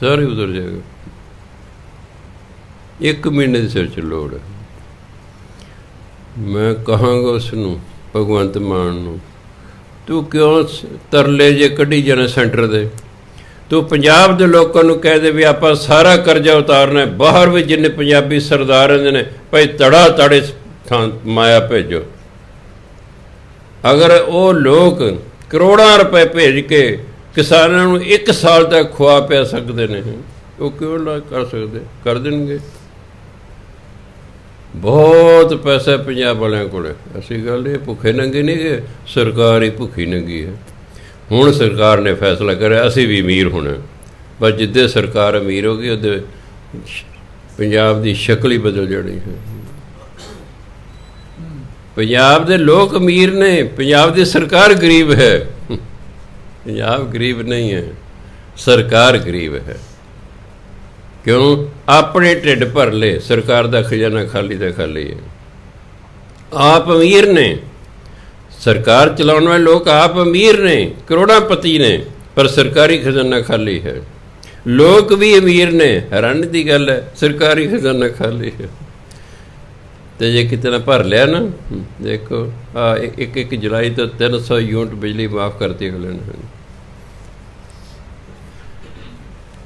ਸਾਰੇ ਉਤਰ ਜਾਏਗਾ। 1 ਮਹੀਨੇ ਦੀ ਸਿਰ 'ਚ ਲੋੜ ਹੈ। ਮੈਂ ਕਹਾਂਗਾ ਉਸ ਨੂੰ, ਭਗਵੰਤ ਮਾਨ ਨੂੰ, ਤੂੰ ਕਿਉਂ ਤਰਲੇ ਜੇ ਕੱਢੀ ਜਾਣਾ ਸੈਂਟਰ ਦੇ? ਤੂੰ ਪੰਜਾਬ ਦੇ ਲੋਕਾਂ ਨੂੰ ਕਹਿ ਦੇ ਵੀ ਆਪਾਂ ਸਾਰਾ ਕਰਜ਼ਾ ਉਤਾਰਨਾ। ਬਾਹਰ ਵੀ ਜਿੰਨੇ ਪੰਜਾਬੀ ਸਰਦਾਰ ਰਹਿੰਦੇ ਨੇ, ਭਾਈ ਤੜਾ ਤੜੇ ਥਾਂ ਮਾਇਆ ਭੇਜੋ। ਅਗਰ ਉਹ ਲੋਕ ਕਰੋੜਾਂ ਰੁਪਏ ਭੇਜ ਕੇ ਕਿਸਾਨਾਂ ਨੂੰ 1 ਸਾਲ ਤੱਕ ਖਵਾ ਪਿਆ ਸਕਦੇ ਨੇ, ਉਹ ਕਿਉਂ ਨਾ ਕਰ ਸਕਦੇ? ਕਰ ਦੇਣਗੇ। ਬਹੁਤ ਪੈਸਾ ਪੰਜਾਬ ਵਾਲਿਆਂ ਕੋਲ। ਐਸੀ ਗੱਲ ਇਹ ਭੁੱਖੇ ਨੰਗੇ ਨਹੀਂ ਗਏ, ਸਰਕਾਰ ਹੀ ਭੁੱਖੀ ਨੰਗੀ ਹੈ। ਹੁਣ ਸਰਕਾਰ ਨੇ ਫੈਸਲਾ ਕਰਿਆ ਅਸੀਂ ਵੀ ਅਮੀਰ ਹੋਣਾ। ਬਸ ਜਿੱਦੇ ਸਰਕਾਰ ਅਮੀਰ ਹੋ ਗਈ ਉਹਦੇ ਪੰਜਾਬ ਦੀ ਸ਼ਕਲ ਹੀ ਬਦਲ ਜਾਣੀ ਹੈ। ਪੰਜਾਬ ਦੇ ਲੋਕ ਅਮੀਰ ਨੇ, ਪੰਜਾਬ ਦੀ ਸਰਕਾਰ ਗਰੀਬ ਹੈ। ਪੰਜਾਬ ਗਰੀਬ ਨਹੀਂ ਹੈ, ਸਰਕਾਰ ਗਰੀਬ ਹੈ। ਕਿਉਂ? ਆਪਣੇ ਢਿੱਡ ਭਰ ਲਏ, ਸਰਕਾਰ ਦਾ ਖਜ਼ਾਨਾ ਖਾਲੀ ਦਾ ਖਾਲੀ ਹੈ। ਆਪ ਅਮੀਰ ਨੇ, ਸਰਕਾਰ ਚਲਾਉਣ ਵਾਲੇ ਲੋਕ ਆਪ ਅਮੀਰ ਨੇ, ਕਰੋੜਾਂਪਤੀ ਨੇ, ਪਰ ਸਰਕਾਰੀ ਖਜ਼ਾਨਾ ਖਾਲੀ ਹੈ। ਲੋਕ ਵੀ ਅਮੀਰ ਨੇ, ਹੈਰਾਨੀ ਦੀ ਗੱਲ ਹੈ, ਸਰਕਾਰੀ ਖਜ਼ਾਨਾ ਖਾਲੀ ਹੈ। ਅਤੇ ਜੇ ਕਿਤੇ ਨਾ ਭਰ ਲਿਆ ਨਾ, ਦੇਖੋ 1 ਜੁਲਾਈ ਤੋਂ 300 ਯੂਨਿਟ ਬਿਜਲੀ ਮਾਫ ਕਰਤੀ ਅਗਲੇ ਨੇ।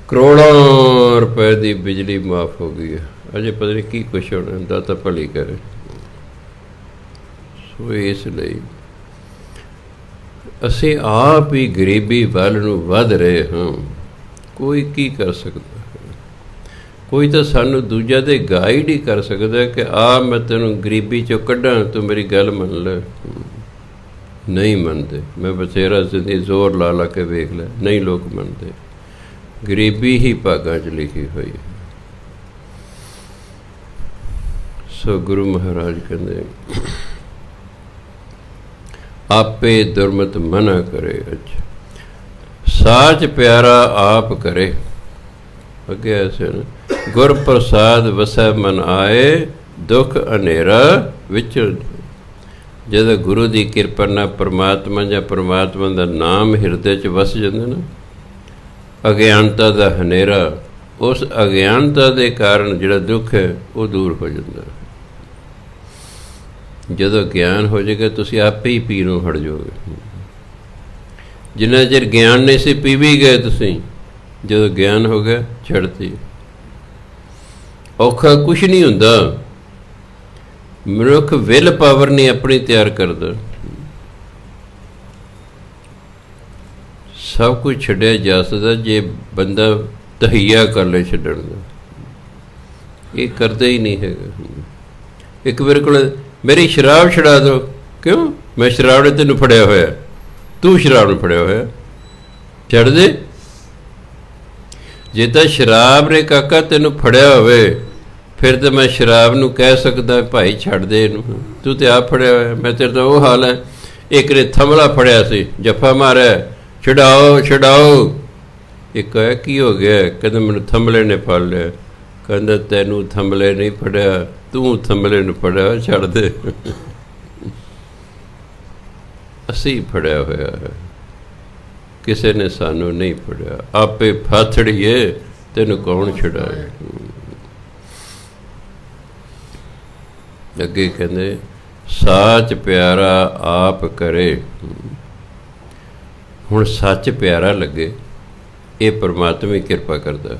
ਕਰੋੜਾਂ ਰੁਪਏ ਦੀ ਬਿਜਲੀ ਮਾਫ ਹੋ ਗਈ ਹੈ। ਅਜੇ ਪਤਾ ਨਹੀਂ ਕੀ ਕੁਛ ਹੋਣਾ, ਦਾਤਾ ਭਲੀ ਕਰੇ। ਸੋ ਇਸ ਲਈ ਅਸੀਂ ਆਪ ਹੀ ਗਰੀਬੀ ਵੱਲ ਨੂੰ ਵੱਧ ਰਹੇ ਹਾਂ। ਕੋਈ ਕੀ ਕਰ ਸਕਦਾ ਹੈ? ਕੋਈ ਤਾਂ ਸਾਨੂੰ ਦੂਜਾ ਤੇ ਗਾਈਡ ਹੀ ਕਰ ਸਕਦਾ ਕਿ ਆ ਮੈਂ ਤੈਨੂੰ ਗਰੀਬੀ 'ਚੋਂ ਕੱਢਾਂ, ਤੂੰ ਮੇਰੀ ਗੱਲ ਮੰਨ ਲੈ। ਨਹੀਂ ਮੰਨਦੇ। ਮੈਂ ਬਥੇਰਾ ਜ਼ਿੰਦਗੀ ਜ਼ੋਰ ਲਾ ਲਾ ਕੇ ਵੇਖ ਲਿਆ, ਨਹੀਂ ਲੋਕ ਮੰਨਦੇ। ਗਰੀਬੀ ਹੀ ਭਾਗਾਂ 'ਚ ਲਿਖੀ ਹੋਈ ਹੈ। ਸੋ ਗੁਰੂ ਮਹਾਰਾਜ ਕਹਿੰਦੇ ਆਪੇ ਦੁਰਮਤ ਮਨਾ ਕਰੇ, ਸਾਚ ਪਿਆਰਾ ਆਪ ਕਰੇ। ਅੱਗੇ ਐਸੇ ਗੁਰ ਪ੍ਰਸਾਦ ਵਸੈ ਮਨ ਆਏ, ਦੁੱਖ ਹਨੇਰਾ ਵਿੱਚ। ਜਦੋਂ ਗੁਰੂ ਦੀ ਕਿਰਪਾ ਨਾਲ ਪਰਮਾਤਮਾ ਜਾਂ ਪਰਮਾਤਮਾ ਦਾ ਨਾਮ ਹਿਰਦੇ 'ਚ ਵਸ ਜਾਂਦਾ ਨਾ, ਅਗਿਆਨਤਾ ਦਾ ਹਨੇਰਾ, ਉਸ ਅਗਿਆਨਤਾ ਦੇ ਕਾਰਨ ਜਿਹੜਾ ਦੁੱਖ ਹੈ ਉਹ ਦੂਰ ਹੋ ਜਾਂਦਾ। ਜਦੋਂ ਗਿਆਨ ਹੋ ਜਾਏਗਾ ਤੁਸੀਂ ਆਪੇ ਹੀ ਪੀਣੋਂ ਹਟ ਜਾਓਗੇ। ਜਿੰਨਾ ਚਿਰ ਗਿਆਨ ਨਹੀਂ ਸੀ ਪੀ ਵੀ ਗਏ ਤੁਸੀਂ, ਜਦੋਂ ਗਿਆਨ ਹੋ ਗਿਆ ਛੱਡਤੀ। ਔਖਾ ਕੁਛ ਨਹੀਂ ਹੁੰਦਾ। ਮਨੁੱਖ ਵਿਲ ਪਾਵਰ ਨਹੀਂ ਆਪਣੀ ਤਿਆਰ ਕਰਦਾ। ਸਭ ਕੁਝ ਛੱਡਿਆ ਜਾ ਸਕਦਾ ਜੇ ਬੰਦਾ ਤਹਈਆ ਕਰ ਲੈ ਛੱਡਣ ਦਾ। ਇਹ ਕਰਦਾ ਹੀ ਨਹੀਂ ਹੈਗਾ। ਇੱਕ ਮੇਰੇ ਕੋਲ ਮੇਰੀ ਸ਼ਰਾਬ ਛੁਡਾ ਦਿਓ। ਕਿਉਂ? ਮੈਂ ਸ਼ਰਾਬ ਨੇ ਤੈਨੂੰ ਫੜਿਆ ਹੋਇਆ। ਤੂੰ ਸ਼ਰਾਬ ਨੂੰ ਫੜਿਆ ਹੋਇਆ, ਛੱਡ ਦੇ। ਜੇ ਤਾਂ ਸ਼ਰਾਬ ਨੇ ਕਾਕਾ ਤੈਨੂੰ ਫੜਿਆ ਹੋਵੇ ਫਿਰ ਤਾਂ ਮੈਂ ਸ਼ਰਾਬ ਨੂੰ ਕਹਿ ਸਕਦਾ ਭਾਈ ਛੱਡ ਦੇ ਇਹਨੂੰ, ਤੂੰ ਤੇ ਆਪ ਫੜਿਆ ਹੋਇਆ। ਮੈਂ ਤੇਰੇ ਤਾਂ ਉਹ ਹਾਲ ਹੈ, ਇੱਕ ਨੇ ਥੰਮਲਾ ਫੜਿਆ ਸੀ, ਜੱਫਾ ਮਾਰਿਆ, ਛਡਾਓ ਛਡਾਓ। ਇੱਕ ਹੈ ਕੀ ਹੋ ਗਿਆ? ਕਹਿੰਦਾ ਮੈਨੂੰ ਥੰਮਲੇ ਨੇ ਫੜ ਲਿਆ। ਕਹਿੰਦਾ ਤੈਨੂੰ ਥੰਮਲੇ ਨਹੀਂ ਫੜਿਆ, ਤੂੰ ਥੰਮਲੇ ਨੂੰ ਫੜਿਆ, ਛੱਡ ਦੇ। ਅਸੀਂ ਫੜਿਆ ਹੋਇਆ ਹੈ, ਕਿਸੇ ਨੇ ਸਾਨੂੰ ਨਹੀਂ ਫੜਿਆ, ਆਪੇ ਫਾਥੜੀਏ ਤੈਨੂੰ ਕੌਣ ਛਡਾਏ। ਅੱਗੇ ਕਹਿੰਦੇ ਸਾਚ ਪਿਆਰਾ ਆਪ ਕਰੇ। ਹੁਣ ਸੱਚ ਪਿਆਰਾ ਲੱਗੇ, ਇਹ ਪਰਮਾਤਮਾ ਹੀ ਕਿਰਪਾ ਕਰਦਾ।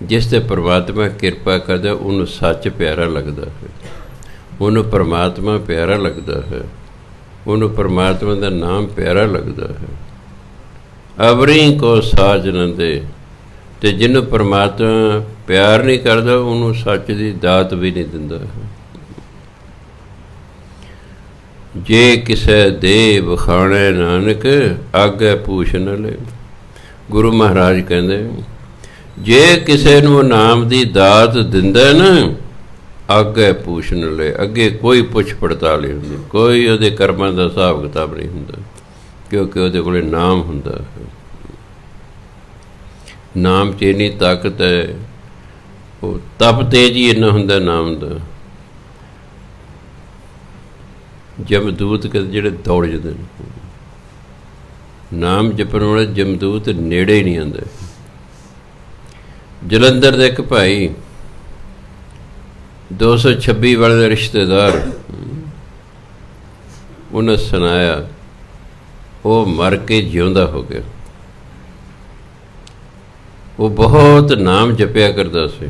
ਜਿਸ ਤੇ ਪਰਮਾਤਮਾ ਕਿਰਪਾ ਕਰਦਾ ਉਹਨੂੰ ਸੱਚ ਪਿਆਰਾ ਲੱਗਦਾ ਹੈ, ਉਹਨੂੰ ਪਰਮਾਤਮਾ ਪਿਆਰਾ ਲੱਗਦਾ ਹੈ, ਉਹਨੂੰ ਪਰਮਾਤਮਾ ਦਾ ਨਾਮ ਪਿਆਰਾ ਲੱਗਦਾ ਹੈ। ਅਵਰੀ ਕੋ ਸਾਜ ਨ ਦੇ, ਅਤੇ ਜਿਹਨੂੰ ਪਰਮਾਤਮਾ ਪਿਆਰ ਨਹੀਂ ਕਰਦਾ ਉਹਨੂੰ ਸੱਚ ਦੀ ਦਾਤ ਵੀ ਨਹੀਂ ਦਿੰਦਾ। ਜੇ ਕਿਸੇ ਦੇ ਵਖਾਣੇ ਨਾਨਕ ਆਗੇ ਪੂਛ ਨ ਲੈ। ਗੁਰੂ ਮਹਾਰਾਜ ਕਹਿੰਦੇ ਜੇ ਕਿਸੇ ਨੂੰ ਨਾਮ ਦੀ ਦਾਤ ਦਿੰਦਾ ਨਾ, ਅੱਗੇ ਪੁੱਛ ਨ ਲੈ, ਅੱਗੇ ਕੋਈ ਪੁੱਛ ਪੜਤਾਲ ਨਹੀਂ ਹੁੰਦੀ, ਕੋਈ ਉਹਦੇ ਕਰਮਾਂ ਦਾ ਹਿਸਾਬ ਕਿਤਾਬ ਨਹੀਂ ਹੁੰਦਾ, ਕਿਉਂਕਿ ਉਹਦੇ ਕੋਲ ਨਾਮ ਹੁੰਦਾ ਹੈ। ਨਾਮ 'ਚ ਇੰਨੀ ਤਾਕਤ ਹੈ, ਉਹ ਤਪ ਤੇਜ ਹੀ ਇੰਨਾ ਹੁੰਦਾ ਨਾਮ ਦਾ। ਜਮਦੂਤ ਜਿਹੜੇ ਦੌੜ ਜਾਂਦੇ ਨੇ ਨਾਮ ਜਪਣ ਵਾਲੇ, ਜਮਦੂਤ ਨੇੜੇ ਹੀ ਨਹੀਂ ਆਉਂਦੇ। ਜਲੰਧਰ ਦੇ ਇੱਕ ਭਾਈ 226 ਵਾਲੇ ਦਾ ਰਿਸ਼ਤੇਦਾਰ, ਉਹਨੇ ਸੁਣਾਇਆ ਉਹ ਮਰ ਕੇ ਜਿਉਂਦਾ ਹੋ ਗਿਆ। ਉਹ ਬਹੁਤ ਨਾਮ ਜਪਿਆ ਕਰਦਾ ਸੀ,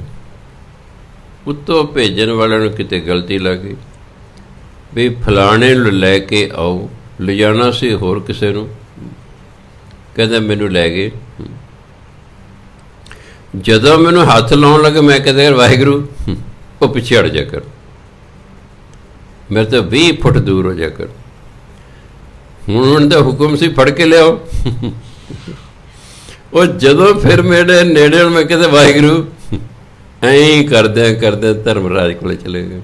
ਉੱਤੋਂ ਭੇਜਣ ਵਾਲਿਆਂ ਨੂੰ ਕਿਤੇ ਗਲਤੀ ਲੱਗ ਗਈ ਵੀ ਫਲਾਣੇ ਨੂੰ ਲੈ ਕੇ ਆਓ, ਲਿਜਾਣਾ ਸੀ ਹੋਰ ਕਿਸੇ ਨੂੰ, ਕਹਿੰਦਾ ਮੈਨੂੰ ਲੈ ਗਏ। ਜਦੋਂ ਮੈਨੂੰ ਹੱਥ ਲਾਉਣ ਲੱਗੇ ਮੈਂ ਕਹਿੰਦਾ ਵਾਹਿਗੁਰੂ, ਉਹ ਪਿੱਛੇ ਹਟ ਜਾ ਕਰ, ਮੇਰੇ ਤੋਂ 20 ਫੁੱਟ ਦੂਰ ਹੋ ਜਾ ਕਰ। ਹੁਣ ਉਹਨਾਂ ਦਾ ਹੁਕਮ ਸੀ ਫੜ ਕੇ ਲਿਆਓ। ਉਹ ਜਦੋਂ ਫਿਰ ਮੇਰੇ ਨੇੜੇ ਮੈਂ ਕਹਿੰਦਾ ਵਾਹਿਗੁਰੂ, ਐਂ ਕਰਦਿਆਂ ਕਰਦਿਆਂ ਧਰਮਰਾਜ ਕੋਲ ਚਲੇ ਗਏ।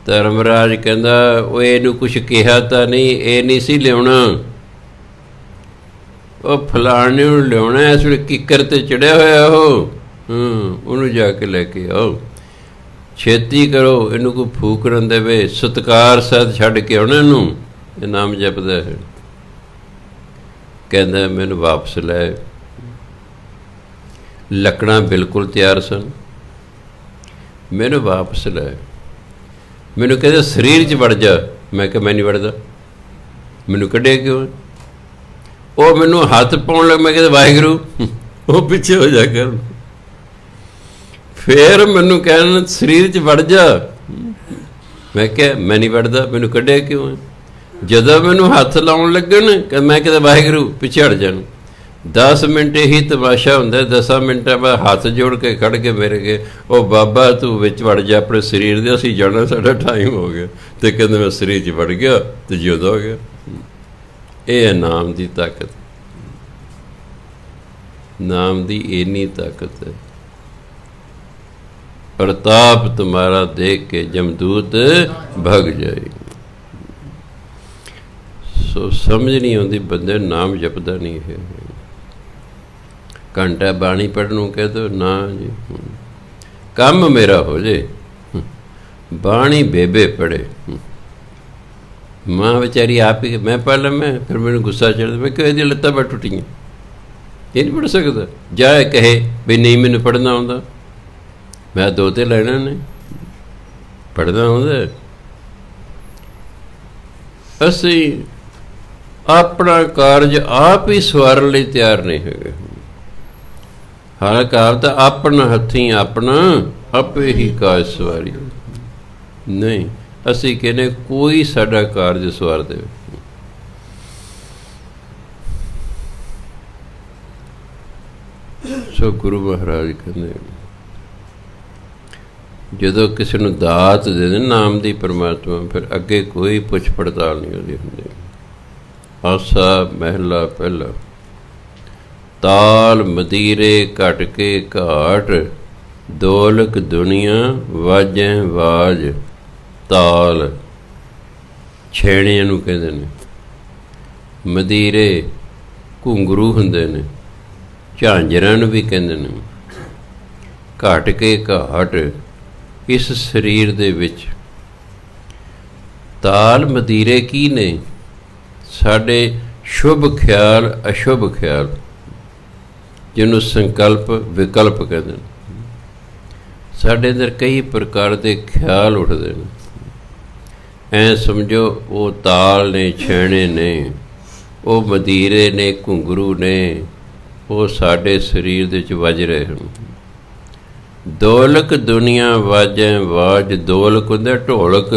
ਧਰਮਰਾਜ ਕਹਿੰਦਾ ਉਹ ਇਹਨੂੰ ਕੁਛ ਕਿਹਾ ਤਾਂ ਨਹੀਂ, ਇਹ ਨਹੀਂ ਸੀ ਲਿਆਉਣਾ, ਉਹ ਫਲਾਣੇ ਨੂੰ ਲਿਆਉਣਾ, ਇਸ ਵੇਲੇ ਕਿੱਕਰ 'ਤੇ ਚੜਿਆ ਹੋਇਆ ਉਹ, ਉਹਨੂੰ ਜਾ ਕੇ ਲੈ ਕੇ ਆਓ, ਛੇਤੀ ਕਰੋ, ਇਹਨੂੰ ਕੋਈ ਫੂਕ ਨਾ ਦੇਵੇ, ਸਤਿਕਾਰ ਸਹਿਤ ਛੱਡ ਕੇ ਆਉਣਾ ਇਹਨੂੰ, ਇਹ ਨਾਮ ਜਪਦਾ ਹੈ। ਕਹਿੰਦਾ ਮੈਨੂੰ ਵਾਪਸ ਲੈ। ਲੱਕੜਾਂ ਬਿਲਕੁਲ ਤਿਆਰ ਸਨ, ਮੈਨੂੰ ਵਾਪਸ ਲੈ। ਮੈਨੂੰ ਕਹਿੰਦਾ ਸਰੀਰ 'ਚ ਵੜ ਜਾ, ਮੈਂ ਕਿਹਾ ਮੈਂ ਨਹੀਂ ਵੜਦਾ, ਮੈਨੂੰ ਕੱਢਿਆ ਕਿਉਂ? ਉਹ ਮੈਨੂੰ ਹੱਥ ਪਾਉਣ ਲੱਗ, ਮੈਂ ਕਹਿੰਦਾ ਵਾਹਿਗੁਰੂ, ਉਹ ਪਿੱਛੇ ਹੋ ਜਾ ਕਰ। ਫਿਰ ਮੈਨੂੰ ਕਹਿਣ ਸਰੀਰ 'ਚ ਵੜ ਜਾ, ਮੈਂ ਕਿਹਾ ਮੈਂ ਨਹੀਂ ਵੜਦਾ, ਮੈਨੂੰ ਕੱਢਿਆ ਕਿਉਂ? ਜਦੋਂ ਮੈਨੂੰ ਹੱਥ ਲਾਉਣ ਲੱਗਣ ਮੈਂ ਕਹਿੰਦਾ ਵਾਹਿਗੁਰੂ, ਪਿੱਛੇ ਹਟ ਜਾਣ। 10 ਮਿੰਟ ਇਹੀ ਤਮਾਸ਼ਾ ਹੁੰਦਾ, 10 ਮਿੰਟਾਂ ਬਾਅਦ ਹੱਥ ਜੋੜ ਕੇ ਖੜ ਕੇ ਮੇਰੇ ਕੇ, ਉਹ ਬਾਬਾ ਤੂੰ ਵਿੱਚ ਵੜ ਜਾ ਆਪਣੇ ਸਰੀਰ ਦੇ, ਅਸੀਂ ਜਾਣਾ, ਸਾਡਾ ਟਾਈਮ ਹੋ ਗਿਆ। ਅਤੇ ਕਹਿੰਦੇ ਮੈਂ ਸਰੀਰ 'ਚ ਵੜ ਗਿਆ ਅਤੇ ਜਿਉਂਦਾ ਹੋ ਗਿਆ। ਇਹ ਹੈ ਨਾਮ ਦੀ ਤਾਕਤ, ਨਾਮ ਦੀ ਇੰਨੀ ਤਾਕਤ ਹੈ। ਪ੍ਰਤਾਪ ਤੁਮਾਰਾ ਦੇਖ ਕੇ ਜਮਦੂਤ ਭਗ ਜਾਏ। ਸੋ ਸਮਝ ਨਹੀਂ ਆਉਂਦੀ ਬੰਦੇ ਨੂੰ, ਨਾਮ ਜਪਦਾ ਨਹੀਂ ਹੈ। ਘੰਟਾ ਬਾਣੀ ਪੜ੍ਹਨ ਨੂੰ ਕਹਿ ਦਿਓ, ਨਾ ਜੀ ਕੰਮ ਮੇਰਾ ਹੋ ਜੇ, ਬਾਣੀ ਬੇਬੇ ਪੜ੍ਹੇ। ਮਾਂ ਵਿਚਾਰੀ ਆਪ ਹੀ, ਮੈਂ ਪੜ੍ਹ ਲਵਾਂ, ਫਿਰ ਮੈਨੂੰ ਗੁੱਸਾ ਚੜ੍ਹਦਾ, ਮੈਂ ਕਿਹਾ ਇਹਦੀਆਂ ਲੱਤਾਂ ਬੜ ਟੁੱਟੀਆਂ, ਇਹ ਨਹੀਂ ਪੜ੍ਹ ਸਕਦਾ। ਜਾ ਕਹੇ ਵੀ ਨਹੀਂ ਮੈਨੂੰ ਪੜ੍ਹਨਾ ਆਉਂਦਾ, ਮੈਂ 2 ਤੇ ਲੈਣਾ ਨੇ, ਪੜ੍ਹਨਾ ਆਉਂਦਾ। ਅਸੀਂ ਆਪਣਾ ਕਾਰਜ ਆਪ ਹੀ ਸਵਾਰਨ ਲਈ ਤਿਆਰ ਨਹੀਂ ਹੈਗੇ। ਹਰ ਕਾਲ ਤਾਂ ਆਪਣਾ ਹੱਥੀਂ ਆਪਣਾ ਆਪੇ ਹੀ ਕਾਜ ਸਵਾਰੀ। ਨਹੀਂ, ਅਸੀਂ ਕਹਿੰਦੇ ਕੋਈ ਸਾਡਾ ਕਾਰਜ ਸਵਾਰ ਦੇਵੇ। ਸੋ ਗੁਰੂ ਮਹਾਰਾਜ ਕਹਿੰਦੇ ਜਦੋਂ ਕਿਸੇ ਨੂੰ ਦਾਤ ਦੇ ਦੇ ਨਾਮ ਦੀ ਪਰਮਾਤਮਾ, ਫਿਰ ਅੱਗੇ ਕੋਈ ਪੁੱਛ ਪੜਤਾਲ ਨਹੀਂ ਉਹਦੀ ਹੁੰਦੀ। ਆਸਾ ਮਹਿਲਾ ਪਹਿਲਾ। ਤਾਲ ਮਦੀਰੇ ਘਟ ਕੇ ਘਾਟ, ਦੌਲਕ ਦੁਨੀਆ ਵਾਜੈ ਵਾਜ। ਤਾਲ ਛੇਣਿਆਂ ਨੂੰ ਕਹਿੰਦੇ ਨੇ, ਮਦੀਰੇ ਘੁੰਗਰੂ ਹੁੰਦੇ ਨੇ, ਝਾਂਜਰਾਂ ਨੂੰ ਵੀ ਕਹਿੰਦੇ ਨੇ। ਘਟ ਕੇ ਘਾਟ, ਇਸ ਸਰੀਰ ਦੇ ਵਿੱਚ ਤਾਲ ਮਦੀਰੇ ਕੀ ਨੇ? ਸਾਡੇ ਸ਼ੁਭ ਖਿਆਲ, ਅਸ਼ੁਭ ਖਿਆਲ, ਜਿਹਨੂੰ ਸੰਕਲਪ ਵਿਕਲਪ ਕਹਿੰਦੇ ਨੇ। ਸਾਡੇ ਅੰਦਰ ਕਈ ਪ੍ਰਕਾਰ ਦੇ ਖਿਆਲ ਉੱਠਦੇ ਨੇ। ਐਂ ਸਮਝੋ ਉਹ ਤਾਲ ਨੇ, ਛੇਣੇ ਨੇ, ਉਹ ਮਦੀਰੇ ਨੇ, ਘੁੰਗਰੂ ਨੇ, ਉਹ ਸਾਡੇ ਸਰੀਰ ਦੇ ਵਿੱਚ ਵੱਜ ਰਹੇ ਹਨ। ਦੌਲਕ ਦੁਨੀਆ ਵਾਜੈ ਵਾਜ। ਦੌਲਕ ਹੁੰਦਾ ਢੋਲਕ,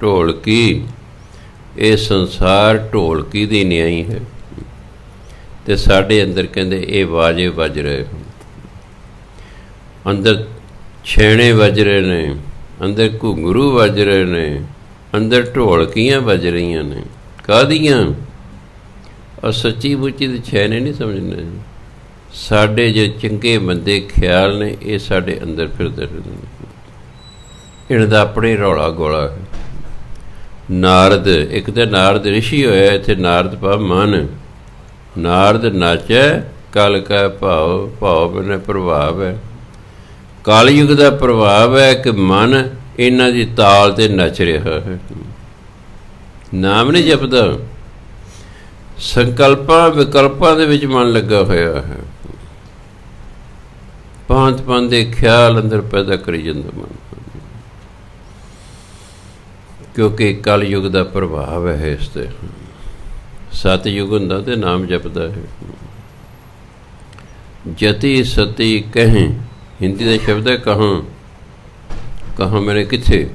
ਢੋਲਕੀ। ਇਹ ਸੰਸਾਰ ਢੋਲਕੀ ਦੀ ਨਿਆਈ ਹੈ, ਅਤੇ ਸਾਡੇ ਅੰਦਰ ਕਹਿੰਦੇ ਇਹ ਵਾਜੇ ਵੱਜ ਰਹੇ ਹਨ। ਅੰਦਰ ਛੇਣੇ ਵੱਜ ਰਹੇ ਨੇ, ਅੰਦਰ ਘੁੰਗਰੂ ਵੱਜ ਰਹੇ ਨੇ, ਅੰਦਰ ਢੋਲਕੀਆਂ ਵੱਜ ਰਹੀਆਂ ਨੇ। ਕਾਹਦੀਆਂ? ਔਰ ਸੱਚੀ ਮੁੱਚੀ ਦੇ ਛੇਣੇ ਨਹੀਂ ਸਮਝਣੇ। ਸਾਡੇ ਜੋ ਚੰਗੇ ਮੰਦੇ ਖਿਆਲ ਨੇ, ਇਹ ਸਾਡੇ ਅੰਦਰ ਫਿਰਦੇ ਰਹਿੰਦੇ ਨੇ। ਇਹਨਾਂ ਦਾ ਆਪਣੇ ਰੌਲਾ ਗੋਲਾ ਹੈ। ਨਾਰਦ, ਇੱਕ ਤਾਂ ਨਾਰਦ ਰਿਸ਼ੀ ਹੋਇਆ, ਇੱਥੇ ਨਾਰਦ ਭਾਵ ਮਨ। ਨਾਰਦ ਨਾਚੈ ਕਲ ਕੈ ਭਾਵ, ਭਾਵ ਬਿਨਾਂ ਪ੍ਰਭਾਵ ਹੈ। ਕਲਯੁਗ ਦਾ ਪ੍ਰਭਾਵ ਹੈ ਕਿ ਮਨ ਇਹਨਾਂ ਦੀ ਤਾਲ 'ਤੇ ਨੱਚ ਰਿਹਾ ਹੈ। ਨਾਮ ਨਹੀਂ ਜਪਦਾ, ਸੰਕਲਪਾਂ ਵਿਕਲਪਾਂ ਦੇ ਵਿੱਚ ਮਨ ਲੱਗਾ ਹੋਇਆ ਹੈ। ਭਾਂਤ ਭਾਂਤ ਦੇ ਖਿਆਲ ਅੰਦਰ ਪੈਦਾ ਕਰੀ ਜਾਂਦਾ ਮਨ, ਕਿਉਂਕਿ ਕਲਯੁਗ ਦਾ ਪ੍ਰਭਾਵ ਹੈ ਇਸ 'ਤੇ। ਸਤਯੁਗ ਹੁੰਦਾ ਤੇ ਨਾਮ ਜਪਦਾ ਹੈ। ਜਤੀ ਸਤੀ ਕਹੇ, ਹਿੰਦੀ ਦਾ ਸ਼ਬਦ ਹੈ ਕਹਾਂ। ਕਹਾਂ ਮੈਨੇ ਕਿੱਥੇ।